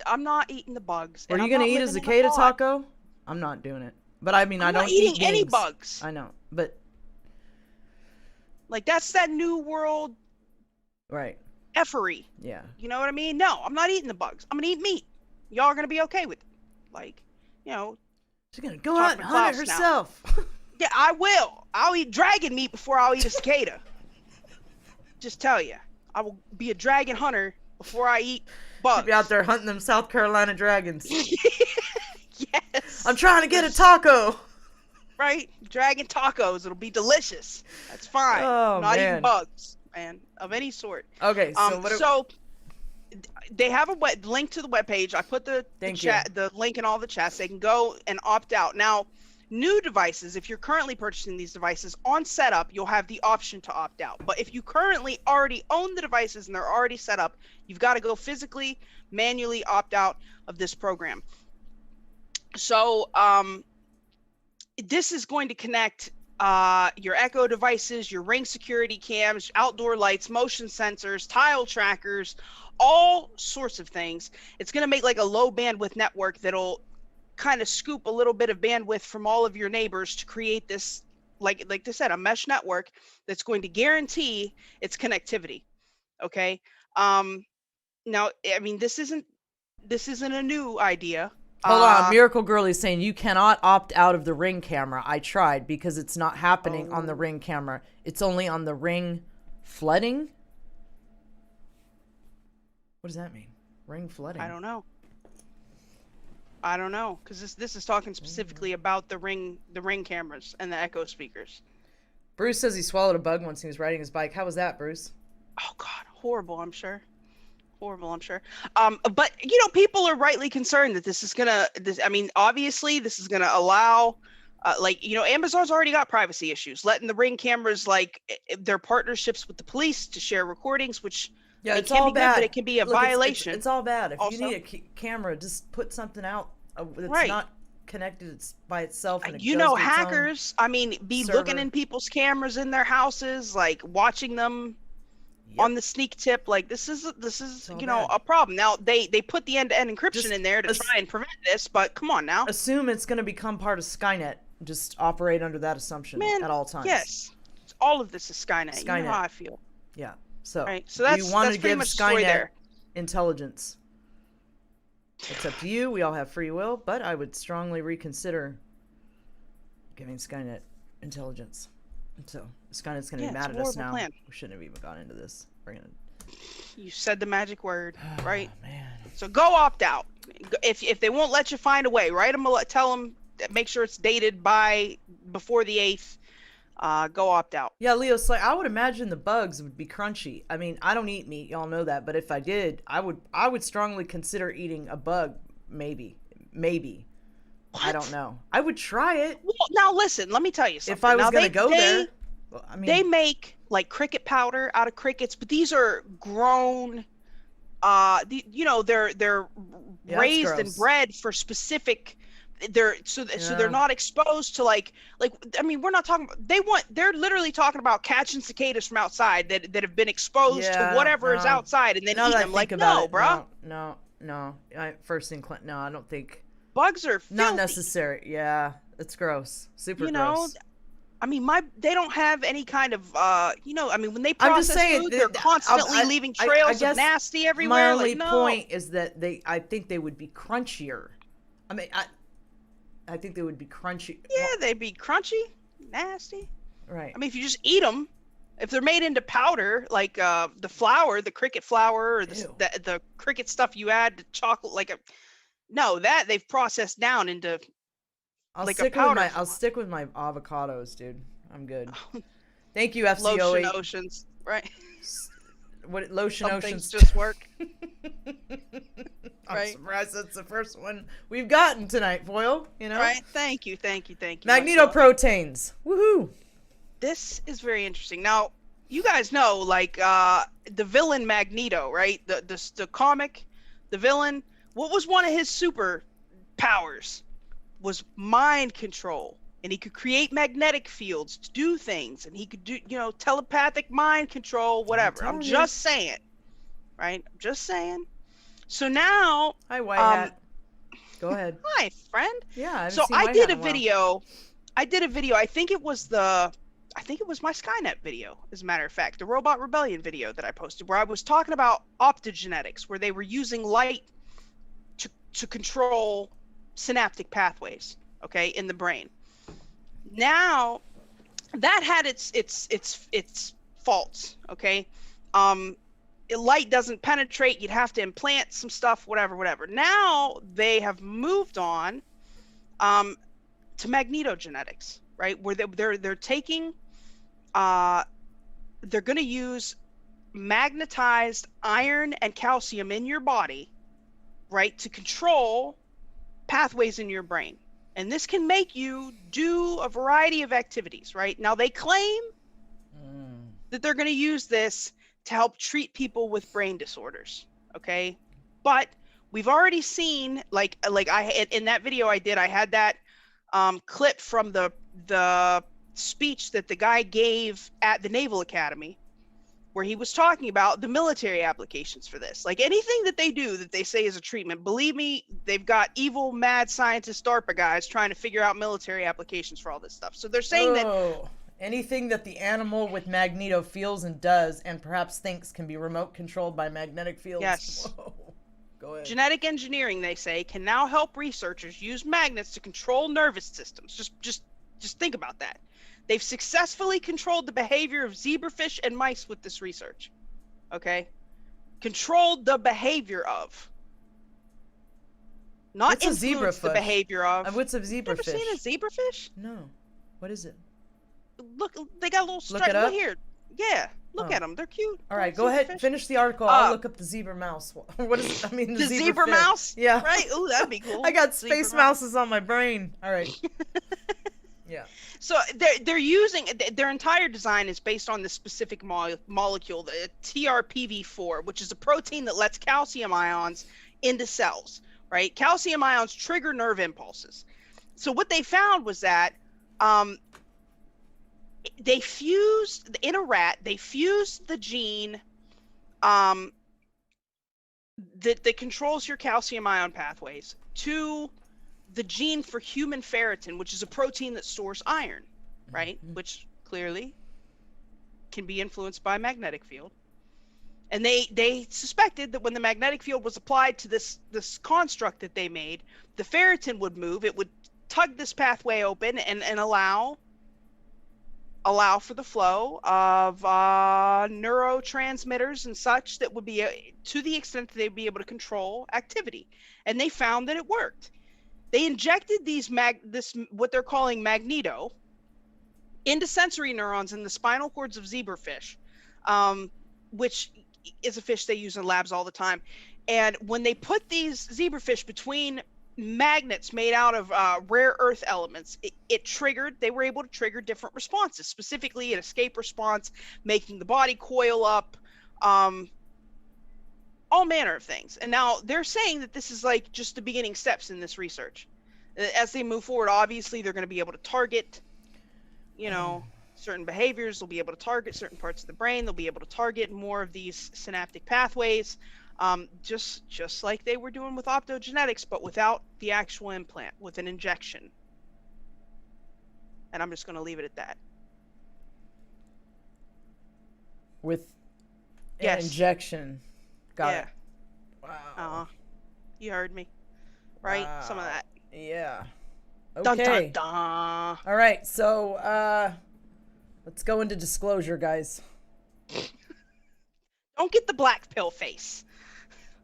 I'm not eating the bugs. Are and you I'm gonna not eat a living in cicada pod. taco? I'm not doing it. But I mean, I'm I don't not eating eat any beans. bugs. I know, but Like, that's that new world right, effery. yeah. You know what I mean? No, I'm not eating the bugs. I'm gonna eat meat. Y'all are gonna be okay with it. Like, you know, She's gonna go Talk out and to hunt it Klaus now. herself. yeah, I will. I'll eat dragon meat before I'll eat a cicada. Just tell you, I will be a dragon hunter before I eat bugs. Be out there hunting them South Carolina dragons. Yes. I'm trying to get a taco. Right? Dragon tacos. It'll be delicious. That's fine. Oh, I'm not man. eating bugs, man, of any sort. Okay, so what? So they have a link to the webpage. I put the Thank chat, the link in all the chats. They can go and opt out. Now, new devices, if you're currently purchasing these devices on setup, you'll have the option to opt out. But if you currently already own the devices and they're already set up, you've got to go physically, manually opt out of this program. So, this is going to connect your Echo devices, your Ring security cams, outdoor lights, motion sensors, tile trackers, all sorts of things. It's going to make like a low bandwidth network that'll kind of scoop a little bit of bandwidth from all of your neighbors to create this, like they said, a mesh network that's going to guarantee its connectivity. Okay. Now, I mean, this isn't a new idea. Hold on, Miracle Girlie's saying you cannot opt out of the Ring camera. I tried because it's not happening on the Ring camera. It's only on the Ring flooding. What does that mean? Ring flooding. I don't know, because this is talking specifically about the ring cameras and the Echo speakers. Bruce says he swallowed a bug once he was riding his bike. How was that, Bruce? Oh God, horrible! I'm sure. horrible, I'm sure. But people are rightly concerned that this is gonna. I mean, obviously, this is gonna allow, Amazon's already got privacy issues, letting the Ring cameras, their partnerships with the police to share recordings, which it it's can all be bad. good, but it can be a violation. It's all bad. If also. you need a camera, just put something out that's Right. not connected. It's by itself. And Hackers. I mean, be looking in people's cameras in their houses, like watching them. Yep. On the sneak tip, this is bad. a problem. Now they put the end-to-end encryption in there to try and prevent this, but come on now. Assume it's going to become part of Skynet. Just operate under that assumption at all times. Yes, all of this is Skynet. You know how I feel. Yeah. So that's we want to pretty give much the story Skynet there. Intelligence. It's up to you. We all have free will, but I would strongly reconsider giving Skynet intelligence. So Skynet's going to be mad at us now. Plan. We shouldn't have even gone into this. You said the magic word, right? Oh, man. So go opt out. If they won't let you find a way, write them. Tell them. Make sure it's dated before the 8th. Go opt out. Yeah, Leo, I would imagine the bugs would be crunchy. I mean, I don't eat meat. Y'all know that. But if I did, I would strongly consider eating a bug. Maybe. What? I don't know. I would try it. Well, now listen, let me tell you something. If I was going to go there, I mean, they make cricket powder out of crickets, but these are grown. They're raised and bred for specific. They're not exposed to we're not talking. They're literally talking about catching cicadas from outside that have been exposed to whatever is outside and then eating them. Bro. No. I don't think. Bugs are filthy. Not necessary. Yeah, it's gross. Super gross. I mean, they don't have any kind of, when they process food, they're constantly leaving trails of nasty everywhere. My only point is that I think they would be crunchier. I mean, I think they would be crunchy. Yeah, they'd be crunchy, nasty. Right. I mean, if you just eat them, if they're made into powder, the flour, the cricket flour, or the cricket stuff you add to chocolate, they've processed down into I'll stick with my avocados, dude. I'm good. Thank you, FCO8. Lotion Oceans, right? What Lotion Some Oceans things just work. I'm surprised that's the first one we've gotten tonight, Foil. Right? Thank you. Magnetoproteins. Woohoo! This is very interesting. Now, you guys know, the villain Magneto, right? The comic, the villain. What was one of his super powers? Was mind control, and he could create magnetic fields to do things, and he could do telepathic mind control, whatever. I'm just saying, right? I'm just saying. So now, hi, White Hat. Go ahead. Hi, friend. Yeah. I did a video. I think it was my Skynet video, as a matter of fact, the Robot Rebellion video that I posted, where I was talking about optogenetics, where they were using light to control synaptic pathways, okay, in the brain. Now, that had its faults, okay. Light doesn't penetrate. You'd have to implant some stuff, whatever. Now they have moved on to magnetogenetics, right, where they're taking they're going to use magnetized iron and calcium in your body, right, to control pathways in your brain. And this can make you do a variety of activities, right? Now, they claim that they're going to use this to help treat people with brain disorders, okay? But we've already seen, in that video I did, I had that clip from the speech that the guy gave at the Naval Academy, where he was talking about the military applications for this. Anything that they do that they say is a treatment, believe me, they've got evil, mad scientist DARPA guys trying to figure out military applications for all this stuff. So they're saying that anything that the animal with Magneto feels and does and perhaps thinks can be remote controlled by magnetic fields. Yes. Whoa. Go ahead. Genetic engineering, they say, can now help researchers use magnets to control nervous systems. Just think about that. They've successfully controlled the behavior of zebrafish and mice with this research. Okay? Controlled the behavior of. Not influenced the behavior of. What's a zebrafish? Ever seen a zebrafish? No. What is it? Look, they got a little stripe. Look here. Yeah. Look at them. They're cute. All right, Little go ahead. zebrafish. Finish the article. I'll look up the zebra mouse. What is? I mean, The zebra zebra fish. mouse? Yeah. Right? Ooh, that'd be cool. I got Zebra space mouse. mouses on my brain. All right. Yeah. So they're using their entire design is based on this specific molecule, the TRPV4, which is a protein that lets calcium ions into cells. Right? Calcium ions trigger nerve impulses. So what they found was that they fused in a rat. They fused the gene that controls your calcium ion pathways to the gene for human ferritin, which is a protein that stores iron, right? Which clearly can be influenced by a magnetic field. And they suspected that when the magnetic field was applied to this construct that they made, the ferritin would move. It would tug this pathway open and allow for the flow of neurotransmitters and such that would be to the extent that they'd be able to control activity. And they found that it worked. They injected this what they're calling magneto into sensory neurons in the spinal cords of zebrafish, which is a fish they use in labs all the time. And when they put these zebrafish between magnets made out of rare earth elements, they were able to trigger different responses, specifically an escape response, making the body coil up, all manner of things. And now they're saying that this is like just the beginning steps in this research. As they move forward, obviously they're going to be able to target, certain behaviors. They'll be able to target certain parts of the brain. They'll be able to target more of these synaptic pathways, just like they were doing with optogenetics, but without the actual implant, with an injection. And I'm just going to leave it at that. With an Yes. injection. Got Yeah. it. Wow. You heard me, right? Wow. Some of that. Yeah. Dun, Okay. dun, dun. All right. So, let's go into disclosure, guys. Don't get the black pill face.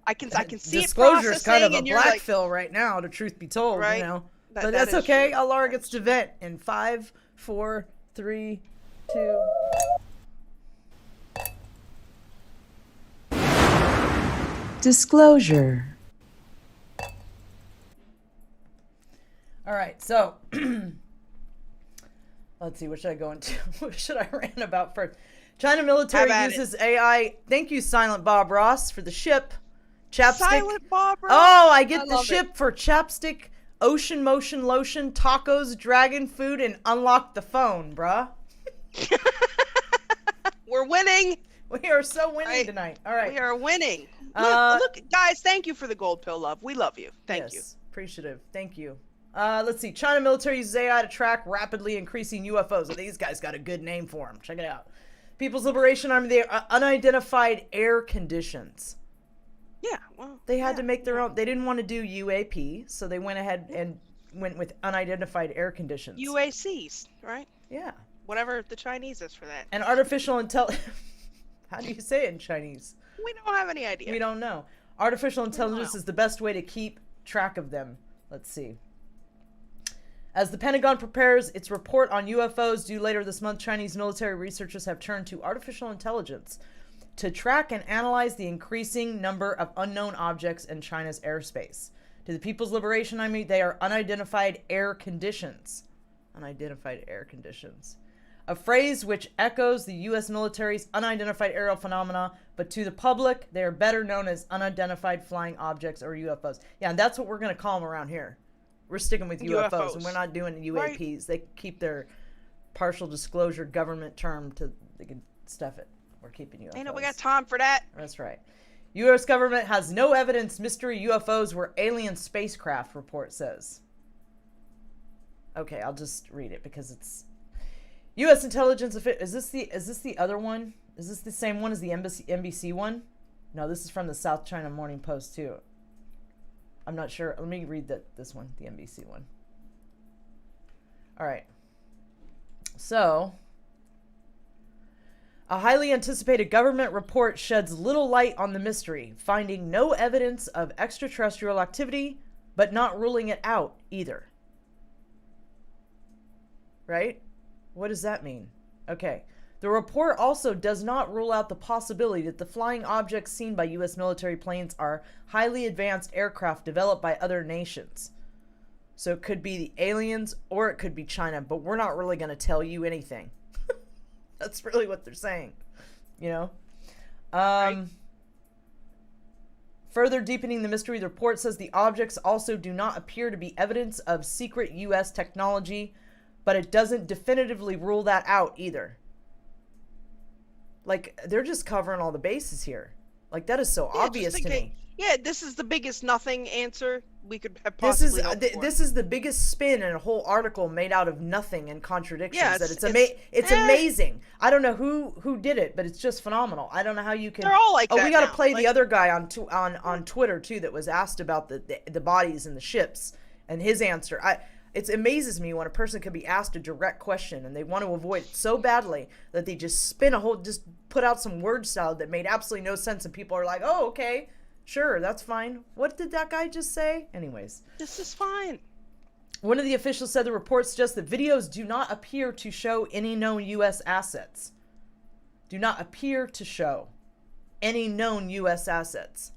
I can see Disclosure it is kind of processing, a and you're black like, fill right now, to truth be told, Right. you know. That But that's is okay. true. Alara gets to vent in 5, 4, 3, 2. Disclosure. All right, so let's see, what should I go into? What should I rant about first? China military Have at it. uses AI. Thank you, Silent Bob Ross, for the ship. Chapstick. Silent Barbara. Oh, I get the love ship for chapstick, ocean motion lotion, tacos, dragon food, and unlock the phone, bruh. We're winning. We are so winning Right. tonight. All right. We are winning. Uh, Look, guys, thank you for the gold pill, love. We love you. Thank you. Yes, appreciative. Thank you. Let's see. China military uses AI to track rapidly increasing UFOs. Oh, these guys got a good name for them. Check it out. People's Liberation Army, they are unidentified air conditions. Yeah, well. They had to make their own. They didn't want to do UAP, so they went ahead and went with unidentified air conditions. UACs, right? Yeah. Whatever the Chinese is for that. And artificial intelligence. How do you say it in Chinese? We don't have any idea. We don't know. Artificial intelligence know. is the best way to keep track of them. Let's see. As the Pentagon prepares its report on UFOs due later this month, Chinese military researchers have turned to artificial intelligence to track and analyze the increasing number of unknown objects in China's airspace. To the People's Liberation Army, they are unidentified air conditions. Unidentified air conditions. A phrase which echoes the U.S. military's unidentified aerial phenomena, but to the public, they are better known as unidentified flying objects, or UFOs. Yeah, and that's what we're going to call them around here. We're sticking with UFOs, and we're not doing UAPs. Right. They keep their partial disclosure government term to, they can stuff it. We're keeping UFOs. Ain't no, we got time for that. That's right. U.S. government has no evidence mystery UFOs were alien spacecraft, report says. Okay, I'll just read it because it's U.S. intelligence. Is this the other one? Is this the same one as the NBC one? No, this is from the South China Morning Post too. I'm not sure. Let me read this one, the NBC one. All right. So, a highly anticipated government report sheds little light on the mystery, finding no evidence of extraterrestrial activity, but not ruling it out either. Right? What does that mean? Okay. The report also does not rule out the possibility that the flying objects seen by U.S. military planes are highly advanced aircraft developed by other nations. So it could be the aliens or it could be China, but we're not really going to tell you anything. That's really what they're saying, you know? Right. Further deepening the mystery, the report says the objects also do not appear to be evidence of secret U.S. technology, but it doesn't definitively rule that out either. Like, they're just covering all the bases here. Like, that is so obvious to me. Yeah, this is the biggest nothing answer we could have This possibly hoped for. this is the biggest spin in a whole article made out of nothing and contradictions. Yeah, that it's amazing. I don't know who did it, but it's just phenomenal. I don't know how you can. They're all like oh, that we got to now. play Like- the other guy on Twitter too that was asked about the bodies in the ships and his answer. It amazes me when a person can be asked a direct question and they want to avoid it so badly that they just just put out some word salad that made absolutely no sense, and people are like, "Oh, okay, sure, that's fine." What did that guy just say? Anyways, This is fine. one of the officials said the report suggests that videos do not appear to show any known U.S. assets. Do not appear to show any known U.S. assets.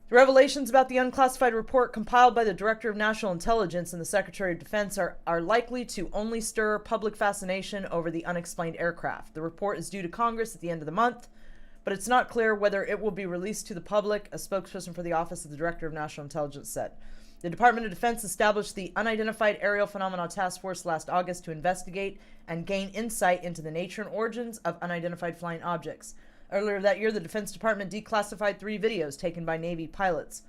The revelations about the unclassified report compiled by the Director of National Intelligence and the Secretary of Defense are likely to only stir public fascination over the unexplained aircraft. The report is due to Congress at the end of the month, but it's not clear whether it will be released to the public, a spokesperson for the Office of the Director of National Intelligence said. The Department of Defense established the Unidentified Aerial Phenomena Task Force last August to investigate and gain insight into the nature and origins of unidentified flying objects. Earlier that year, the Defense Department declassified 3 videos taken by Navy pilots,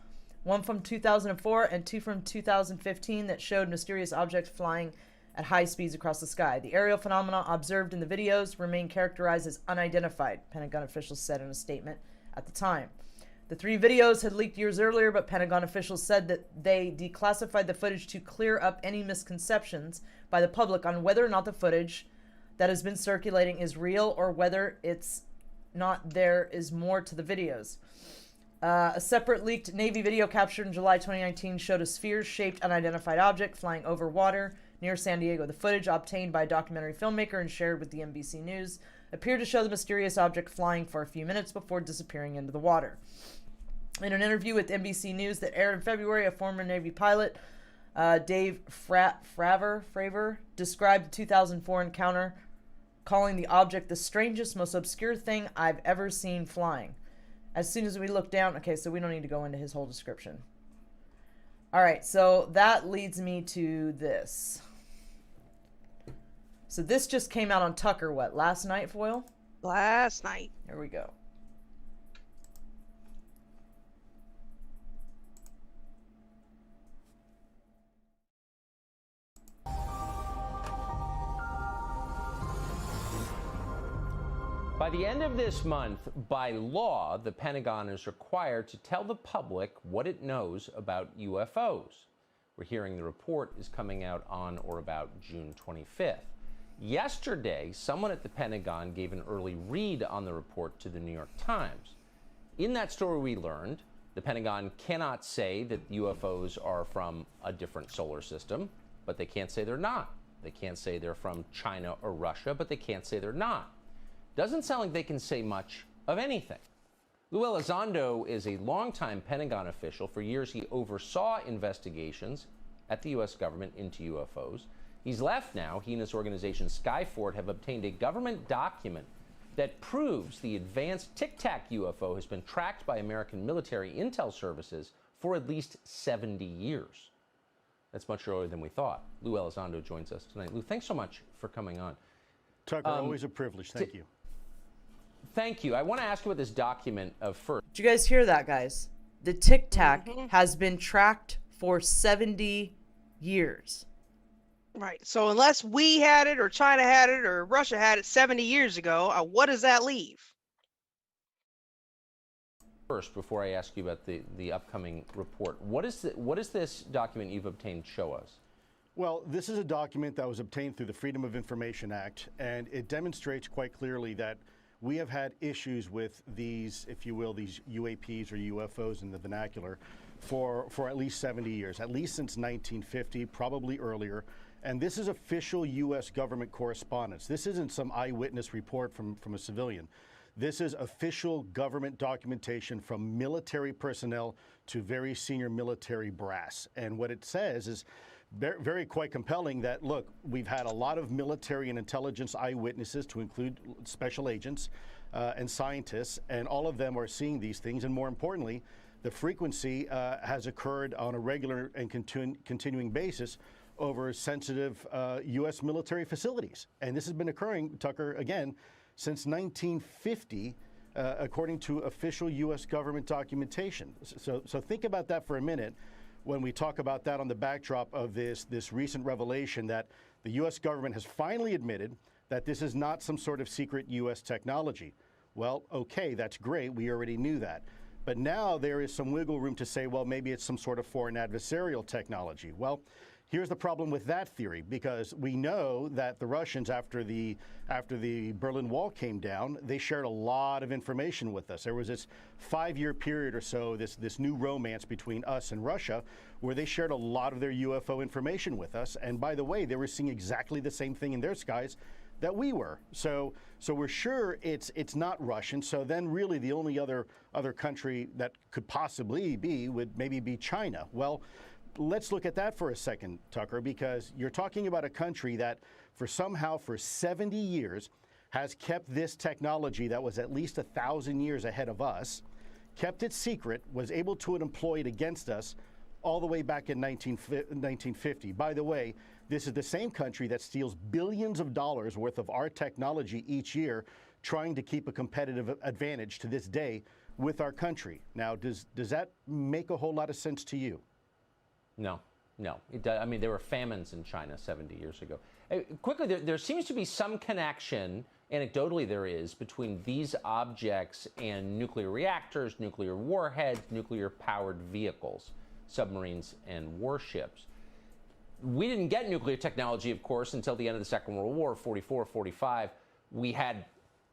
one from 2004 and 2 from 2015 that showed mysterious objects flying at high speeds across the sky. The aerial phenomena observed in the videos remain characterized as unidentified, Pentagon officials said in a statement at the time. The 3 videos had leaked years earlier, but Pentagon officials said that they declassified the footage to clear up any misconceptions by the public on whether or not the footage that has been circulating is real or whether it's not. There is more to the videos. A separate leaked Navy video captured in July 2019 showed a sphere-shaped unidentified object flying over water near San Diego. The footage, obtained by a documentary filmmaker and shared with the NBC News, appeared to show the mysterious object flying for a few minutes before disappearing into the water. In an interview with NBC News that aired in February, a former Navy pilot, Dave Fravor, described the 2004 encounter, calling the object the strangest, most obscure thing I've ever seen flying. As soon as we look down, okay, so we don't need to go into his whole description. All right, so that leads me to this. So this just came out on Tucker, what, last night, Foil? Last night. Here we go. By the end of this month, by law, the Pentagon is required to tell the public what it knows about UFOs. We're hearing the report is coming out on or about June 25th. Yesterday, someone at the Pentagon gave an early read on the report to the New York Times. In that story, we learned the Pentagon cannot say that UFOs are from a different solar system, but they can't say they're not. They can't say they're from China or Russia, but they can't say they're not. Doesn't sound like they can say much of anything. Lou Elizondo is a longtime Pentagon official. For years, he oversaw investigations at the U.S. government into UFOs. He's left now. He and his organization Skyfort have obtained a government document that proves the advanced Tic Tac UFO has been tracked by American military intel services for at least 70 years. That's much earlier than we thought. Lou Elizondo joins us tonight. Lou, thanks so much for coming on. Tucker, always a privilege. Thank you. Thank you. I want to ask you about this document first. Did you guys hear that, guys? The Tic Tac has been tracked for 70 years. Right. So unless we had it or China had it or Russia had it 70 years ago, what does that leave? First, before I ask you about the upcoming report, what is this document you've obtained show us? Well, this is a document that was obtained through the Freedom of Information Act, and it demonstrates quite clearly that we have had issues with these, if you will, these UAPs or UFOs in the vernacular for at least 70 years, at least since 1950, probably earlier. And this is official U.S. government correspondence. This isn't some eyewitness report from a civilian. This is official government documentation from military personnel to very senior military brass. And what it says is very quite compelling that, look, we've had a lot of military and intelligence eyewitnesses, to include special agents and scientists, and all of them are seeing these things. And more importantly, the frequency has occurred on a regular and continuing basis over sensitive U.S. military facilities. And this has been occurring, Tucker, again, since 1950, according to official U.S. government documentation. So think about that for a minute when we talk about that on the backdrop of this recent revelation that the U.S. government has finally admitted that this is not some sort of secret U.S. technology. Well, okay, that's great. We already knew that. But now there is some wiggle room to say, well, maybe it's some sort of foreign adversarial technology. Well, here's the problem with that theory, because we know that the Russians, after the Berlin Wall came down, they shared a lot of information with us. There was this 5-year period or so, this new romance between us and Russia, where they shared a lot of their UFO information with us. And by the way, they were seeing exactly the same thing in their skies that we were. So we're sure it's not Russian. So then really the only other country that could possibly be would maybe be China. Well, let's look at that for a second, Tucker, because you're talking about a country that for 70 years has kept this technology that was at least 1,000 years ahead of us, kept it secret, was able to employ it against us all the way back in 1950. By the way, this is the same country that steals billions of dollars worth of our technology each year, trying to keep a competitive advantage to this day with our country. Now, does that make a whole lot of sense to you? No. It does. I mean, there were famines in China 70 years ago. Quickly, there seems to be some connection, anecdotally there is, between these objects and nuclear reactors, nuclear warheads, nuclear-powered vehicles, submarines and warships. We didn't get nuclear technology, of course, until the end of the Second World War, 44, 45. We had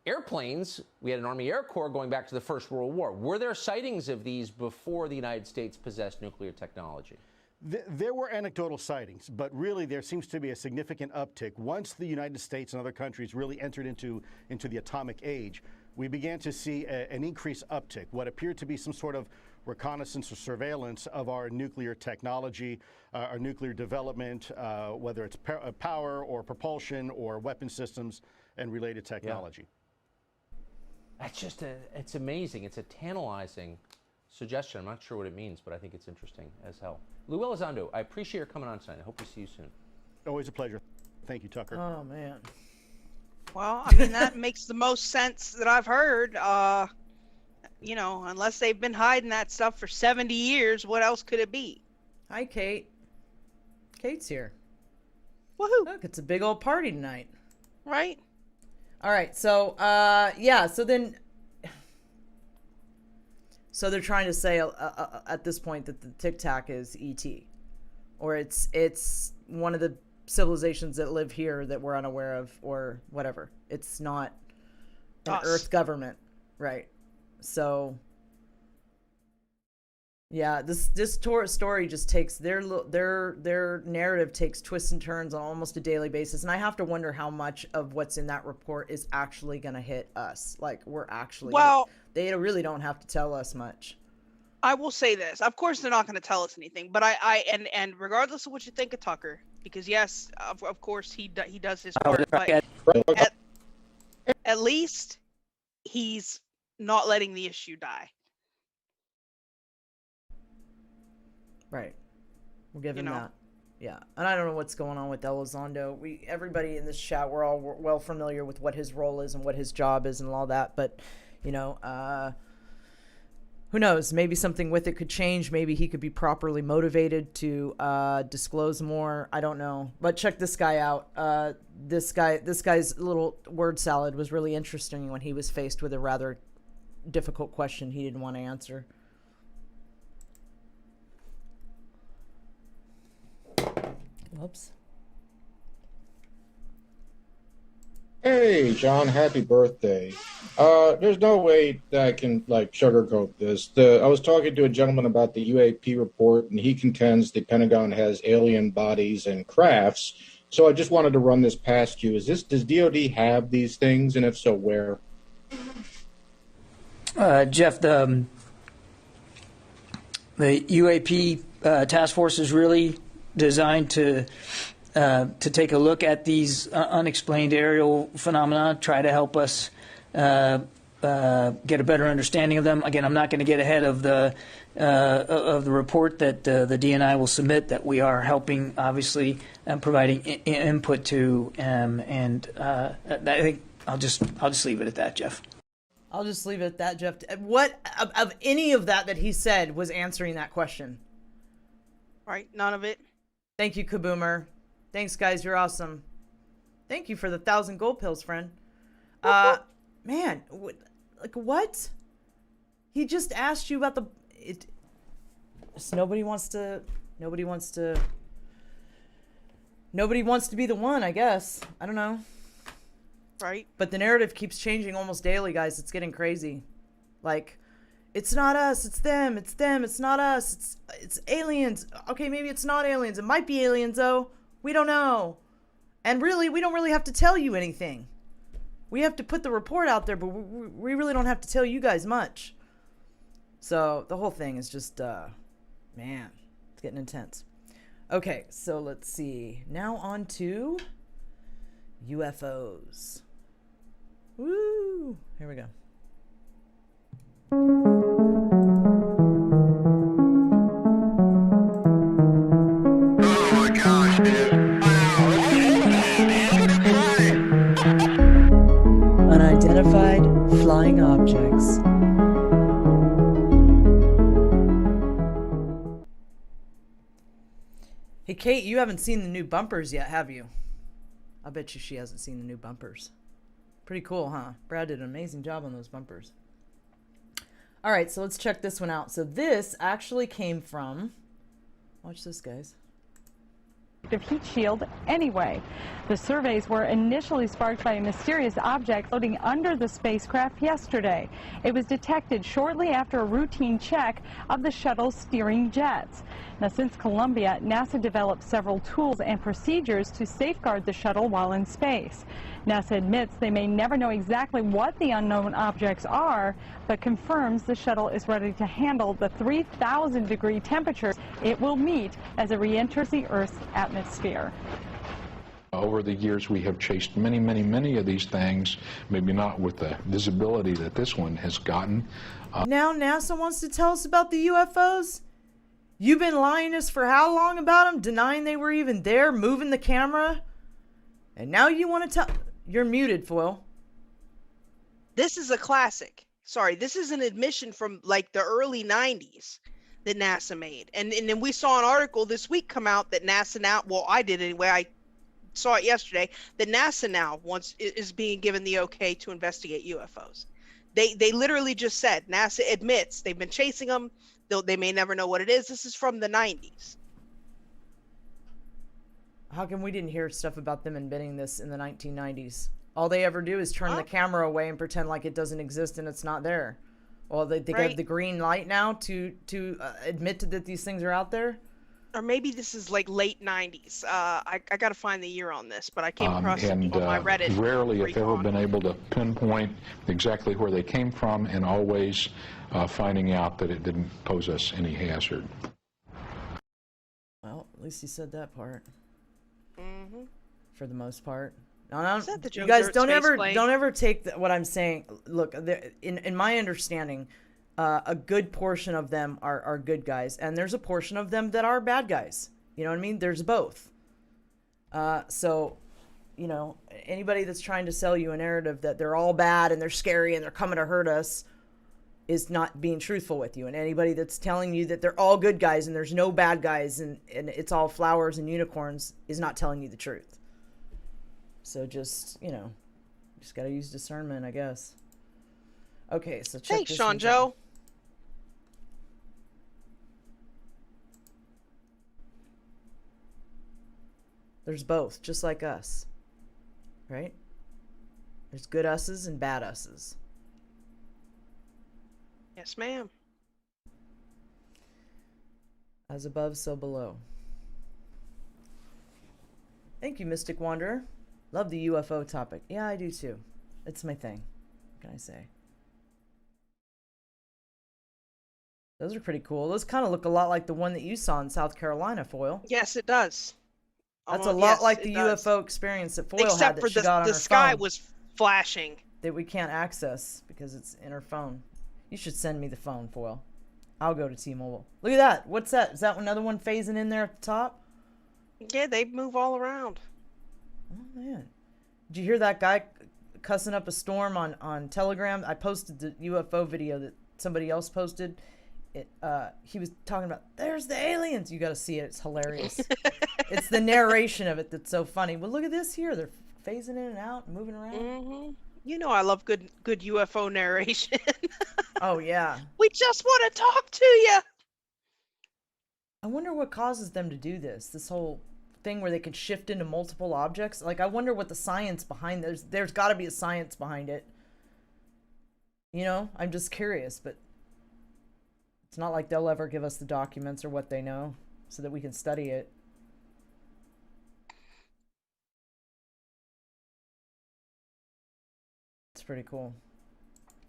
airplanes. We had an Army Air Corps going back to the First World War. Were there sightings of these before the United States possessed nuclear technology? There were anecdotal sightings, but really there seems to be a significant uptick. Once the United States and other countries really entered into the atomic age, we began to see an increased uptick, what appeared to be some sort of reconnaissance or surveillance of our nuclear technology, our nuclear development, whether it's power or propulsion or weapon systems and related technology. Yeah. That's just it's amazing. It's a tantalizing suggestion. I'm not sure what it means, but I think it's interesting as hell. Lou Elizondo, I appreciate your coming on tonight. I hope we see you soon. Always a pleasure. Thank you, Tucker. Oh, man. Well, I mean, that makes the most sense that I've heard. You know, unless they've been hiding that stuff for 70 years, what else could it be? Hi, Kate. Kate's here. Woohoo! Look, it's a big old party tonight. Right? All right, so, yeah, so they're trying to say at this point that the Tic Tac is ET, or it's one of the civilizations that live here that we're unaware of, or whatever. It's not an Earth government, right? So, yeah, this story just takes their narrative takes twists and turns on almost a daily basis, and I have to wonder how much of what's in that report is actually going to hit us. Like, we're actually they really don't have to tell us much. I will say this: of course, they're not going to tell us anything. But and regardless of what you think of Tucker, because yes, of course he does his part, but at least he's not letting the issue die. Right. We'll give him that. Yeah. And I don't know what's going on with Elizondo. Everybody in this chat, we're all well familiar with what his role is and what his job is and all that. But, you know, who knows? Maybe something with it could change. Maybe he could be properly motivated to disclose more. I don't know. But check this guy out. This guy's little word salad was really interesting when he was faced with a rather difficult question he didn't want to answer. Whoops. Hey, John, happy birthday. There's no way that I can, sugarcoat this. I was talking to a gentleman about the UAP report, and he contends the Pentagon has alien bodies and crafts So I just wanted to run this past you. Does DoD have these things, and if so, where? Jeff, the UAP task force is really designed to take a look at these unexplained aerial phenomena, try to help us get a better understanding of them. Again, I'm not going to get ahead of the report that the DNI will submit, that we are helping, obviously, and providing input to, and I think I'll just leave it at that, Jeff. I'll just leave it at that, Jeff. What of any of that he said was answering that question? Right, none of it. Thank you, Kaboomer. Thanks, guys. You're awesome. Thank you for the 1,000 gold pills, friend. Man, what? He just asked you about nobody wants to be the one, I guess. I don't know. Right. But the narrative keeps changing almost daily, guys. It's getting crazy. Like, it's not us, it's them, it's them, it's not us, it's aliens. Okay, maybe it's not aliens. It might be aliens, though. We don't know. And really, we don't really have to tell you anything. We have to put the report out there, but we really don't have to tell you guys much. So the whole thing is just, man, it's getting intense. Okay, so let's see. Now on to UFOs. Woo! Here we go. Oh my gosh, dude. Unidentified flying objects. Hey, Kate, you haven't seen the new bumpers yet, have you? I bet you she hasn't seen the new bumpers. Pretty cool, huh? Brad did an amazing job on those bumpers. All right, so let's check this one out. So this actually came from... Watch this, guys. Heat shield anyway. The surveys were initially sparked by a mysterious object floating under the spacecraft yesterday. It was detected shortly after a routine check of the shuttle's steering jets. Now, since Columbia, NASA developed several tools and procedures to safeguard the shuttle while in space. NASA admits they may never know exactly what the unknown objects are, but confirms the shuttle is ready to handle the 3,000-degree temperatures it will meet as it re-enters the Earth's atmosphere. Over the years, we have chased many, many, many of these things, maybe not with the visibility that this one has gotten. Now NASA wants to tell us about the UFOs? You've been lying to us for how long about them? Denying they were even there, moving the camera? And now you want to tell... You're muted, Foil. This is a classic. Sorry, this is an admission from like the early 90s that NASA made. And then we saw an article this week come out that NASA now, well, I did anyway, I saw it yesterday, that NASA now is being given the okay to investigate UFOs. They literally just said, NASA admits they've been chasing them, though they may never know what it is. This is from the 90s. How come we didn't hear stuff about them inventing this in the 1990s? All they ever do is turn the camera away and pretend like it doesn't exist and it's not there. Well, they Right. got the green light now to admit that these things are out there. Or maybe this is like late 90s. I got to find the year on this, but I came across it on my Reddit. Rarely, if ever, recon. been able to pinpoint exactly where they came from, and always finding out that it didn't pose us any hazard. Well, at least he said that part. Mm-hmm. For the most part. No, Is that the you Joe guys Dirt don't space ever plane? take what I'm saying. Look, in my understanding, a good portion of them are good guys, and there's a portion of them that are bad guys. You know what I mean? There's both. So, you know, anybody that's trying to sell you a narrative that they're all bad and they're scary and they're coming to hurt us is not being truthful with you. And anybody that's telling you that they're all good guys and there's no bad guys and it's all flowers and unicorns is not telling you the truth. So just, you know, just got to use discernment, I guess. Okay, so check Thanks, this Sean one Joe. out. There's both, just like us. Right? There's good us's and bad us's. Yes, ma'am. As above, so below. Thank you, Mystic Wanderer. Love the UFO topic. Yeah, I do too. It's my thing. What can I say? Those are pretty cool. Those kind of look a lot like the one that you saw in South Carolina, Foil. Yes, it does. That's a lot like the UFO experience that Foil Except had that for she got on the her sky phone was flashing. that we can't access because it's in her phone. You should send me the phone, Foil. I'll go to T-Mobile. Look at that. What's that? Is that another one phasing in there at the top? Yeah, they move all around. Oh, man. Did you hear that guy cussing up a storm on Telegram? I posted the UFO video that somebody else posted. He was talking about, there's the aliens. You got to see it. It's hilarious. It's the narration of it that's so funny. Well, look at this here. They're phasing in and out, moving around. Mm-hmm. You know I love good UFO narration. Oh, yeah. We just want to talk to you. I wonder what causes them to do this whole thing where they can shift into multiple objects. Like, I wonder what the science behind there's got to be a science behind it. You know, I'm just curious, but it's not like they'll ever give us the documents or what they know so that we can study it. It's pretty cool.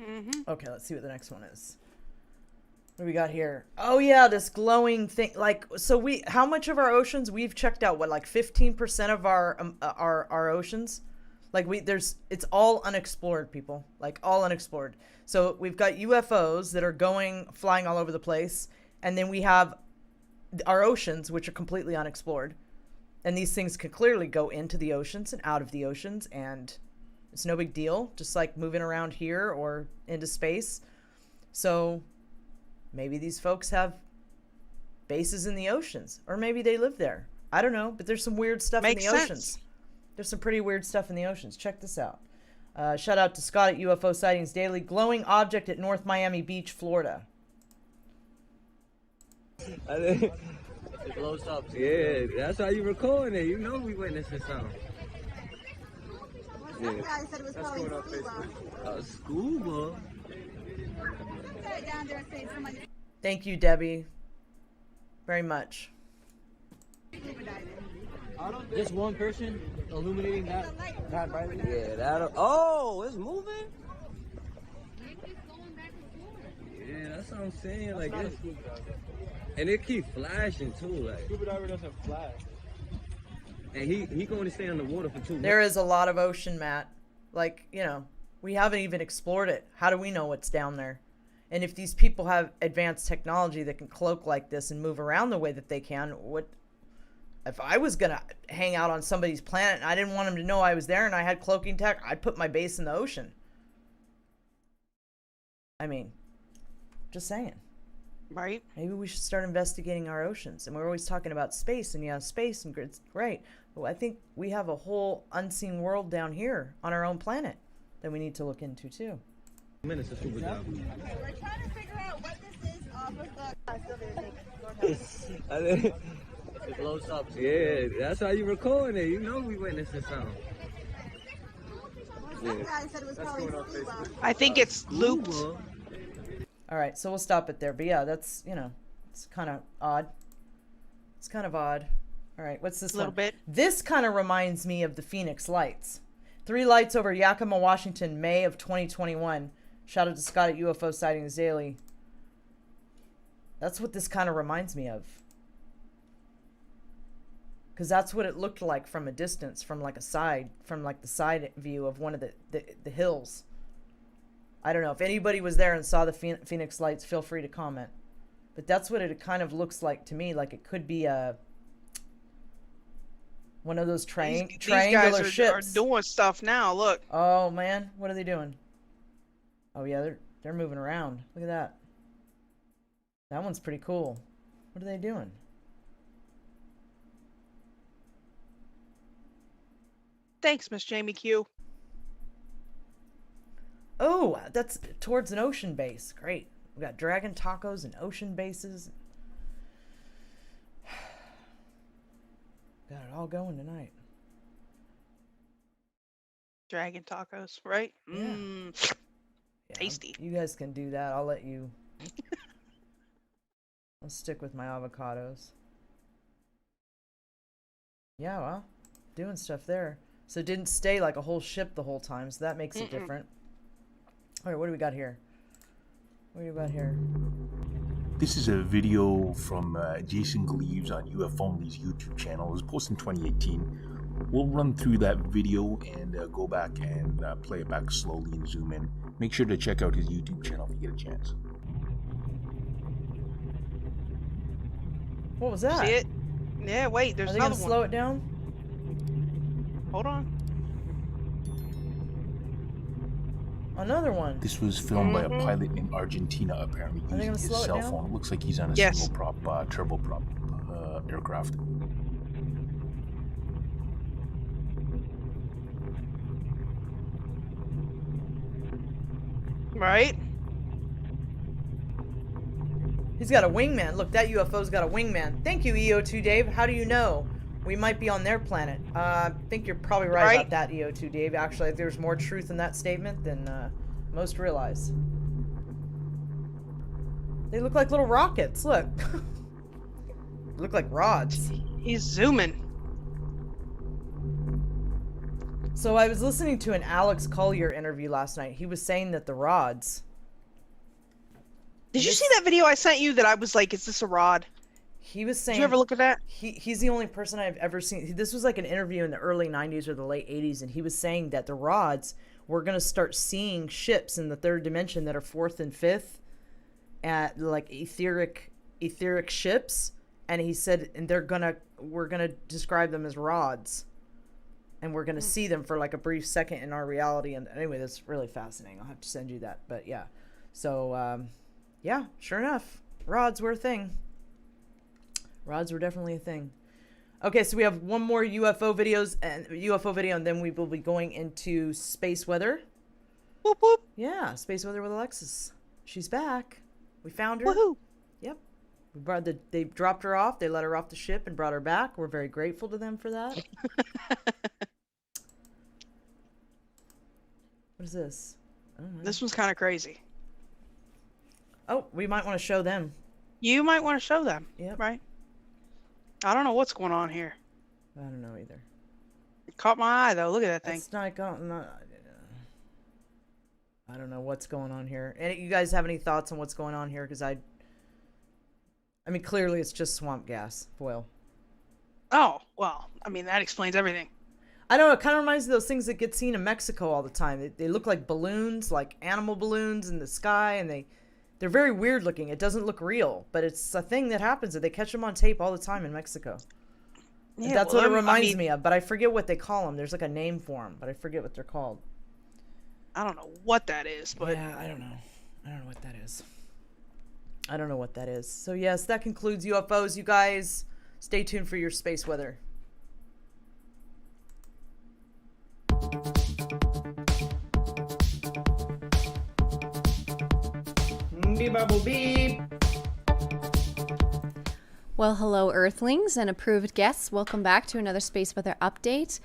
Mm-hmm. Okay, let's see what the next one is. What do we got here? Oh yeah, this glowing thing. Like, so how much of our oceans we've checked out? What, like 15% of our oceans? Like it's all unexplored, people. Like all unexplored. So we've got UFOs that are flying all over the place, and then we have our oceans, which are completely unexplored. And these things can clearly go into the oceans and out of the oceans, and it's no big deal, just like moving around here or into space. So maybe these folks have bases in the oceans, or maybe they live there. I don't know, but there's some weird stuff in the oceans. There's some pretty weird stuff in the oceans. Check this out. Shout out to Scott at UFO Sightings Daily. Glowing object at North Miami Beach, Florida. It blows up. Yeah, that's how you recording it. You know we witnessing something. Yeah. Guy said it was probably scuba. Scuba? Thank you, Debbie. Very much. Just one person illuminating that brightly? Yeah, that. Oh, it's moving? Yeah, that's what I'm saying. Like, and it keeps flashing too. Like, scuba diver doesn't flash. And he going to stay on the water for 2 months. There is a lot of ocean, Matt. Like, you know, we haven't even explored it. How do we know what's down there? And if these people have advanced technology that can cloak like this and move around the way that they can, what if I was going to hang out on somebody's planet and I didn't want them to know I was there and I had cloaking tech, I'd put my base in the ocean. I mean, just saying. Right. Maybe we should start investigating our oceans. And we're always talking about space, and yeah, space and grids, great. But I think we have a whole unseen world down here on our own planet that we need to look into too. Minutes of super job. We're trying to figure out what this is off of the. It blows up. Yeah, that's how you recording it. You know we witnessing something. Some guy said it was probably scuba. I think it's looped. All right, so we'll stop it there. But yeah, that's, you know, it's kind of odd. It's kind of odd. All right, what's this one? A little bit. This kind of reminds me of the Phoenix lights. 3 lights over Yakima, Washington, May of 2021. Shout out to Scott at UFO Sightings Daily. That's what this kind of reminds me of. Because that's what it looked like from a distance, from like the side view of one of the hills. I don't know. If anybody was there and saw the Phoenix lights, feel free to comment. But that's what it kind of looks like to me. Like it could be one of those triangular these guys are ships. doing stuff now. Look. Oh man, what are they doing? Oh yeah, they're moving around. Look at that. That one's pretty cool. What are they doing? Thanks, Miss Jamie Q. Oh, that's towards an ocean base. Great. We got dragon tacos and ocean bases. Got it all going tonight. Dragon tacos, right? Yeah. Mmm. Tasty. You guys can do that. I'll let you. I'll stick with my avocados. Yeah, well. doing stuff there. So it didn't stay like a whole ship the whole time, so that makes it different. All right, what do we got here? What do we got here? This is a video from Jason Gleaves on UFOnly's YouTube channel. It was posted in 2018. We'll run through that video and go back and play it back slowly and zoom in. Make sure to check out his YouTube channel if you get a chance. What was that? See it? Yeah, wait, there's Are they another gonna one. slow it down? Hold on. Another one. This was filmed by a pilot in Argentina, apparently Are they using gonna his slow it cell down? phone. It looks like he's on a Yes. single prop, turboprop aircraft. Right? He's got a wingman. Look, that UFO's got a wingman. Thank you, EO2 Dave. How do you know? We might be on their planet. I think you're probably right about that, EO2 Dave. Actually, there's more truth in that statement than most realize. They look like little rockets. Look. They look like rods. He's zooming. So I was listening to an Alex Collier interview last night. He was saying that the rods... Did you see that video I sent you that I was like, is this a rod? He was saying... Did you ever look at that? He's the only person I've ever seen... This was like an interview in the early 90s or the late 80s, and he was saying that the rods, we're going to start seeing ships in the third dimension that are fourth and fifth at like etheric ships, and he said, and we're gonna describe them as rods, and we're gonna see them for like a brief second in our reality. And anyway, that's really fascinating. I'll have to send you that. But yeah, so yeah, sure enough, rods were a thing. Rods were definitely a thing. Okay, so we have one more UFO video, and then we will be going into space weather. Whoop whoop. Yeah, space weather with Alexis. She's back. We found her. Woohoo. Yep. They dropped her off. They let her off the ship and brought her back. We're very grateful to them for that. What is this? This one's kind of crazy. Oh, we might want to show them. You might want to show them. Yep. Right? I don't know what's going on here. I don't know either. It caught my eye, though. Look at that thing. It's not I don't know what's going on here. And you guys have any thoughts on what's going on here? Because I mean, clearly it's just swamp gas, foil. Oh, well, I mean, that explains everything. I don't know. It kind of reminds me of those things that get seen in Mexico all the time. They look like balloons, like animal balloons in the sky, and they're very weird looking. It doesn't look real, but it's a thing that happens. They catch them on tape all the time in Mexico. Yeah, that's what it reminds me of, but I forget what they call them. There's like a name for them, but I forget what they're called. I don't know what that is, but... Yeah, I don't know. I don't know what that is. I don't know what that is. So yes, that concludes UFOs. You guys, stay tuned for your space weather. Well, hello, Earthlings and approved guests. Welcome back to another Space Weather Update.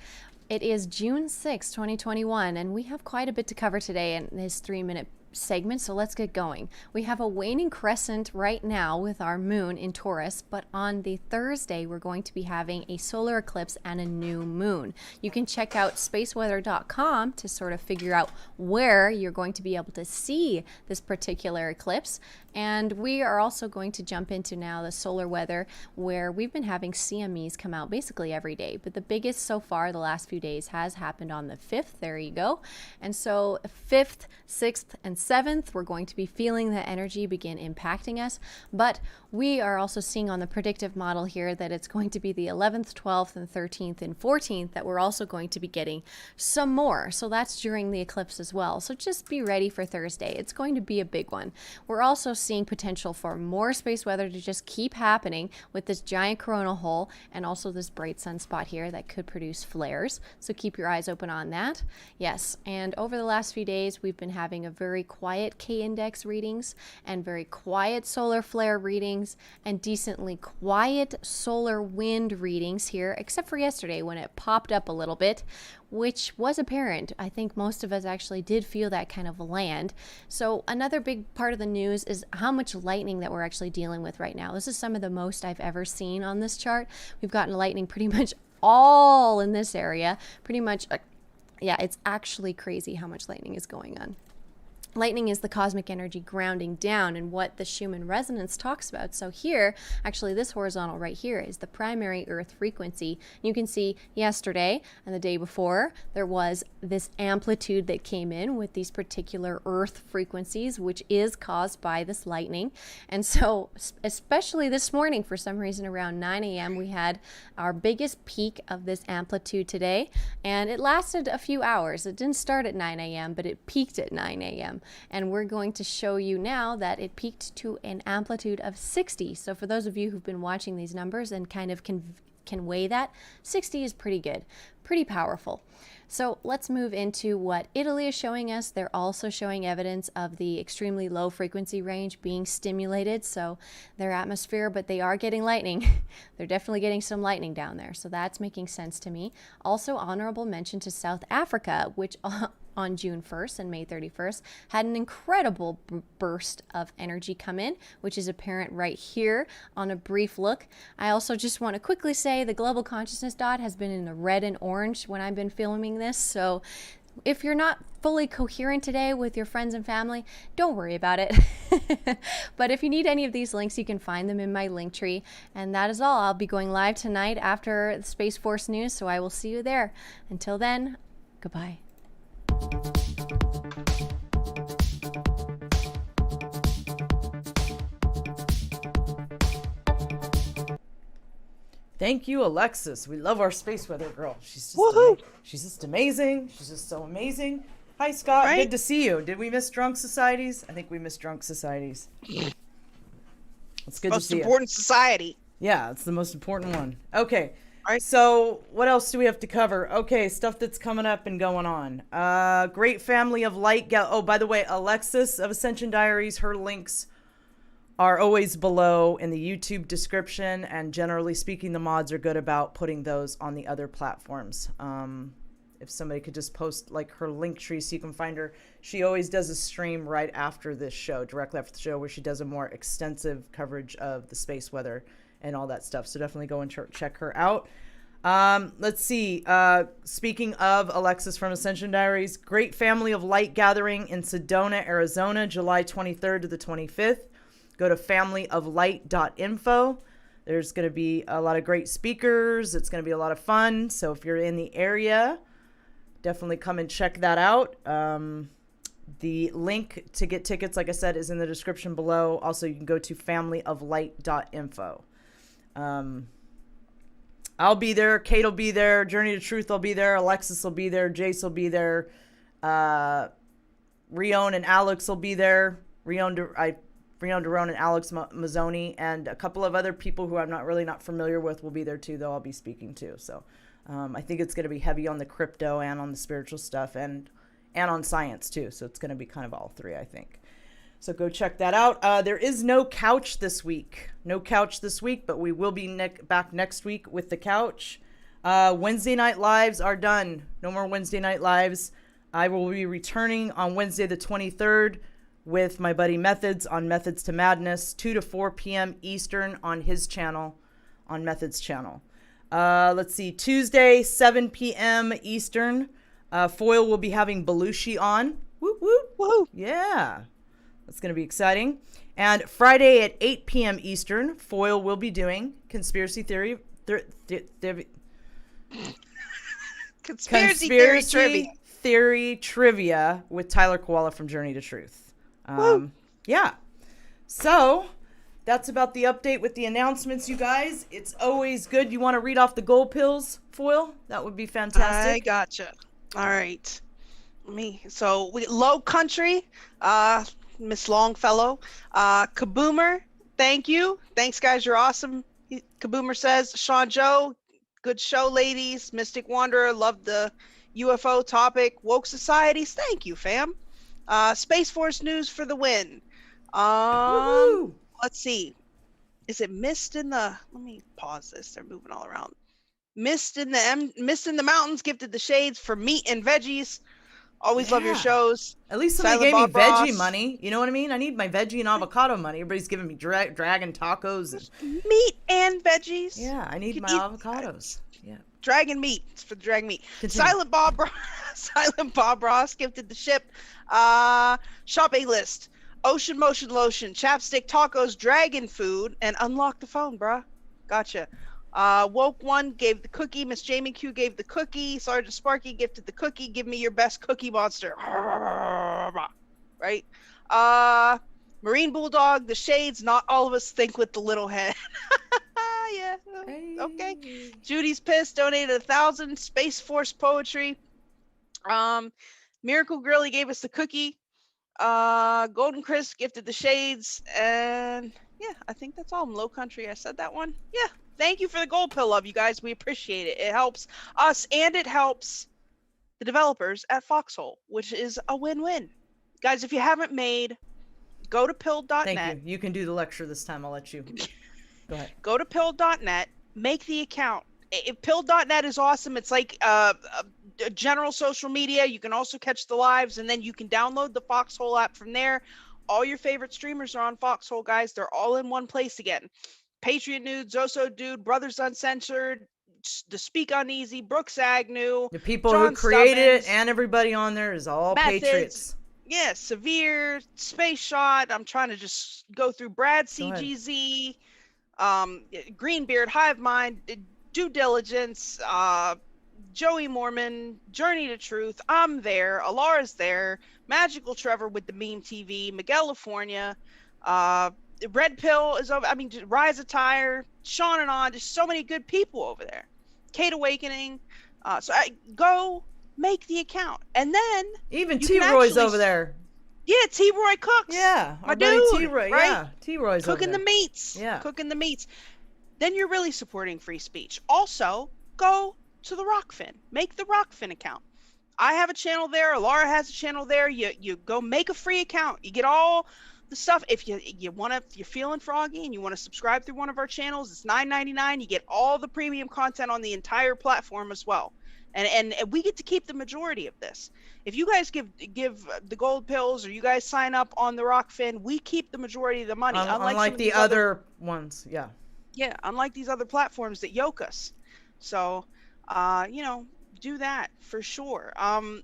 It is June 6, 2021, and we have quite a bit to cover today in this 3-minute segment, so let's get going. We have a waning crescent right now with our moon in Taurus, but on the Thursday we're going to be having a solar eclipse and a new moon. You can check out spaceweather.com to sort of figure out where you're going to be able to see this particular eclipse. And we are also going to jump into now the solar weather, where we've been having CMEs come out basically every day. But the biggest so far the last few days has happened on the 5th. There you go. And so 5th, 6th, and 7th, we're going to be feeling the energy begin impacting us. But we are also seeing on the predictive model here that it's going to be the 11th, 12th, and 13th, and 14th that we're also going to be getting some more. So that's during the eclipse as well. So just be ready for Thursday. It's going to be a big one. We're also seeing potential for more space weather to just keep happening with this giant coronal hole and also this bright sunspot here that could produce flares. So keep your eyes open on that. Yes, and over the last few days, we've been having a very quiet K-index readings and very quiet solar flare readings and decently quiet solar wind readings here, except for yesterday when it popped up a little bit, which was apparent. I think most of us actually did feel that kind of land. So another big part of the news is how much lightning that we're actually dealing with right now. This is some of the most I've ever seen on this chart. We've gotten lightning pretty much all in this area. Pretty much, yeah, it's actually crazy how much lightning is going on. Lightning is the cosmic energy grounding down, and what the Schumann resonance talks about. So here, actually this horizontal right here is the primary Earth frequency. You can see yesterday and the day before there was this amplitude that came in with these particular Earth frequencies, which is caused by this lightning. And so especially this morning, for some reason around 9 a.m. we had our biggest peak of this amplitude today, and it lasted a few hours. It didn't start at 9 a.m. but it peaked at 9 a.m. And we're going to show you now that it peaked to an amplitude of 60. So for those of you who've been watching these numbers and kind of can weigh that, 60 is pretty good, pretty powerful. So let's move into what Italy is showing us. They're also showing evidence of the extremely low frequency range being stimulated, so their atmosphere, but they are getting lightning. They're definitely getting some lightning down there, so that's making sense to me. Also, honorable mention to South Africa, which on June 1st and May 31st had an incredible burst of energy come in, which is apparent right here on a brief look. I also just want to quickly say the global consciousness dot has been in the red and orange when I've been filming this, so if you're not fully coherent today with your friends and family, don't worry about it. But if you need any of these links, you can find them in my link tree. And that is all. I'll be going live tonight after the Space Force news, so I will see you there. Until then, goodbye. Thank you, Alexis. We love our space weather girl. She's just amazing. She's just so amazing. Hi, Scott. Right? Good to see you. Did we miss drunk societies? I think we missed drunk societies. It's good to see you. Most important society. Yeah, it's the most important one. Okay. All right. So what else do we have to cover? Okay, stuff that's coming up and going on. Great family of light. Oh, by the way, Alexis of Ascension Diaries, her links are always below in the YouTube description, and generally speaking, the mods are good about putting those on the other platforms. If somebody could just post like her link tree so you can find her. She always does a stream right after this show, directly after the show, where she does a more extensive coverage of the space weather and all that stuff. So definitely go and check her out. Let's see. Speaking of Alexis from Ascension Diaries, Great Family of Light Gathering in Sedona, Arizona, July 23rd to the 25th. Go to familyoflight.info. There's going to be a lot of great speakers. It's going to be a lot of fun. So if you're in the area, definitely come and check that out. The link to get tickets, like I said, is in the description below. Also, you can go to familyoflight.info. I'll be there. Kate will be there. Journey to Truth will be there. Alexis will be there. Jace will be there. Rion and Alex will be there. Rion Derone and Alex Mazzoni, and a couple of other people who I'm not familiar with will be there too, though I'll be speaking to. So I think it's going to be heavy on the crypto and on the spiritual stuff and on science too. So it's going to be kind of all three, I think. So go check that out. There is no couch this week. No couch this week, but we will be back next week with the couch. Wednesday night lives are done. No more Wednesday night lives. I will be returning on Wednesday the 23rd with my buddy Methods on Methods to Madness, 2 to 4 p.m. Eastern on his channel, on Methods channel. Let's see, Tuesday, 7 p.m. Eastern, Foil will be having Belushi on. Woo, woo, woo. Yeah, that's going to be exciting. And Friday at 8 p.m. Eastern, Foil will be doing Conspiracy Theory Trivia with Tyler Koala from Journey to Truth. Yeah, so that's about the update with the announcements, you guys. It's always good. You want to read off the gold pills, Foil? That would be fantastic. I gotcha. All right. So we Low Country, Miss Longfellow, Kaboomer, thank you. Thanks, guys. You're awesome. Kaboomer says, Sean Joe, good show, ladies. Mystic Wanderer, love the UFO topic. Woke Societies, thank you, fam. Space Force news for the win. Let's see. Is it Mist in the? Let me pause this. They're moving all around. Mist in the mountains gifted the shades for meat and veggies. Always love your shows. At least somebody gave me veggie money. You know what I mean? I need my veggie and avocado money. Everybody's giving me dragon tacos and meat and veggies. Yeah, I need my avocados. Yeah. Dragon meat. It's for the dragon meat. Continue. Silent Bob Ross gifted the ship. Shopping list. Ocean Motion Lotion, chapstick, tacos, dragon food, and unlock the phone, bruh. Gotcha. Woke One gave the cookie. Miss Jamie Q gave the cookie. Sergeant Sparky gifted the cookie. Give me your best cookie monster. Right? Marine Bulldog, the shades. Not all of us think with the little head. Yeah. Okay. Judy's pissed. Donated 1,000. Space Force Poetry. Miracle Girlie gave us the cookie. Golden Chris gifted the shades. And yeah, I think that's all. Low Country, I said that one. Yeah. Thank you for the gold pill, love you guys. We appreciate it. It helps us and it helps the developers at Foxhole, which is a win-win. Guys, if you haven't made, go to pill.net. Thank you. You can do the lecture this time. I'll let you. Go ahead. Go to pill.net, make the account. Pill.net is awesome. It's like a general social media. You can also catch the lives, and then you can download the Foxhole app from there. All your favorite streamers are on Foxhole, guys. They're all in one place again. Patriot Nude, Zoso Dude, Brothers Uncensored, The Speak Uneasy, Brooks Agnew. The people John who created Stubbins, it and everybody on there is all Methods. patriots. Yeah, Severe, Space Shot. I'm trying to just go through Brad CGZ, Greenbeard, Hive Mind, Due Diligence, Joey Mormon, Journey to Truth. I'm there. Alara's there. Magical Trevor with the Meme TV, Miguel California, Red Pill is over. I mean, Rise Attire, Sean and On. Just so many good people over there. Kate Awakening. So go make the account, and then even T-Roy's over there. Yeah, T-Roy cooks. Yeah, my dude. T-Roy, right? Yeah, T-Roy's cooking over the there. meats. Yeah, cooking the meats. Then you're really supporting free speech. Also, go to the Rockfin. Make the Rockfin account. I have a channel there. Alara has a channel there. You go make a free account. You get all the stuff. If you're feeling froggy and you want to subscribe through one of our channels, it's $9.99. You get all the premium content on the entire platform as well. And we get to keep the majority of this. If you guys give the gold pills or you guys sign up on the Rockfin, we keep the majority of the money. Unlike the other ones, yeah. Yeah, unlike these other platforms that yoke us. So, do that for sure. And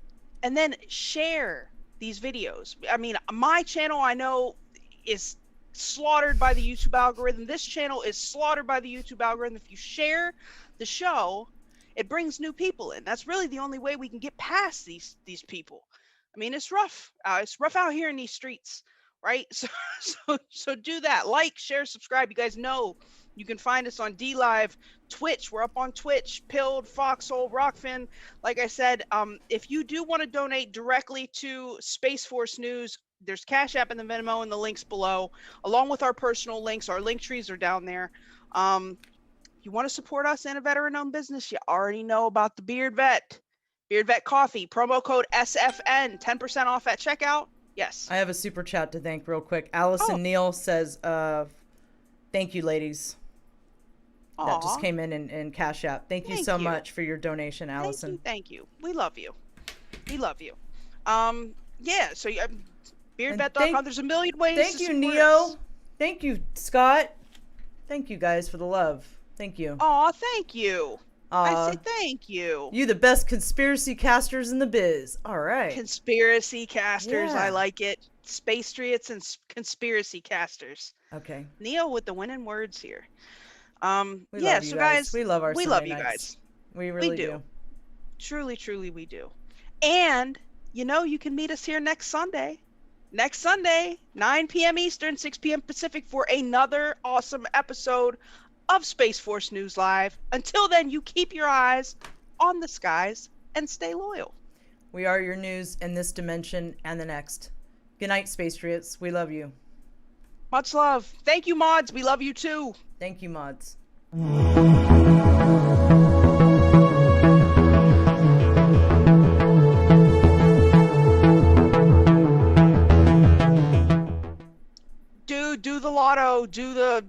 then share these videos. I mean, my channel I know is slaughtered by the YouTube algorithm. This channel is slaughtered by the YouTube algorithm. If you share the show, it brings new people in. That's really the only way we can get past these people. I mean, it's rough. It's rough out here in these streets, right? So do that. Like, share, subscribe. You guys know you can find us on DLive, Twitch. We're up on Twitch, Pilled, Foxhole, Rockfin. Like I said, if you do want to donate directly to Space Force News, there's Cash App in the Venmo and the links below, along with our personal links. Our link trees are down there. If you want to support us in a veteran-owned business, you already know about the BeardVet. BeardVet Coffee, promo code SFN, 10% off at checkout. Yes. I have a super chat to thank real quick. Allison Neal says, thank you, ladies. Aww. That just came in Cash App. Thank you so much for your donation, Allison. Thank you. We love you. We love you. Yeah, so beardvet.com. There's a million ways to support Neo. Us. Thank you, Scott. Thank you guys for the love. Thank you. Aw, thank you. I say thank you. You the best conspiracy casters in the biz. All right. Conspiracy casters. Yeah. I like it. Spacetriots and conspiracy casters. Okay. Neo with the winning words here. We love you guys. We love our we Sunday love you nights. guys. We really do. Truly, truly we do. And you can meet us here next Sunday. Next Sunday, 9 p.m. Eastern, 6 p.m. Pacific for another awesome episode of Space Force News Live. Until then, you keep your eyes on the skies and stay loyal. We are your news in this dimension and the next. Good night, Spacetriots. We love you. Much love. Thank you, mods. We love you too. Thank you, mods. Do the lotto. Do the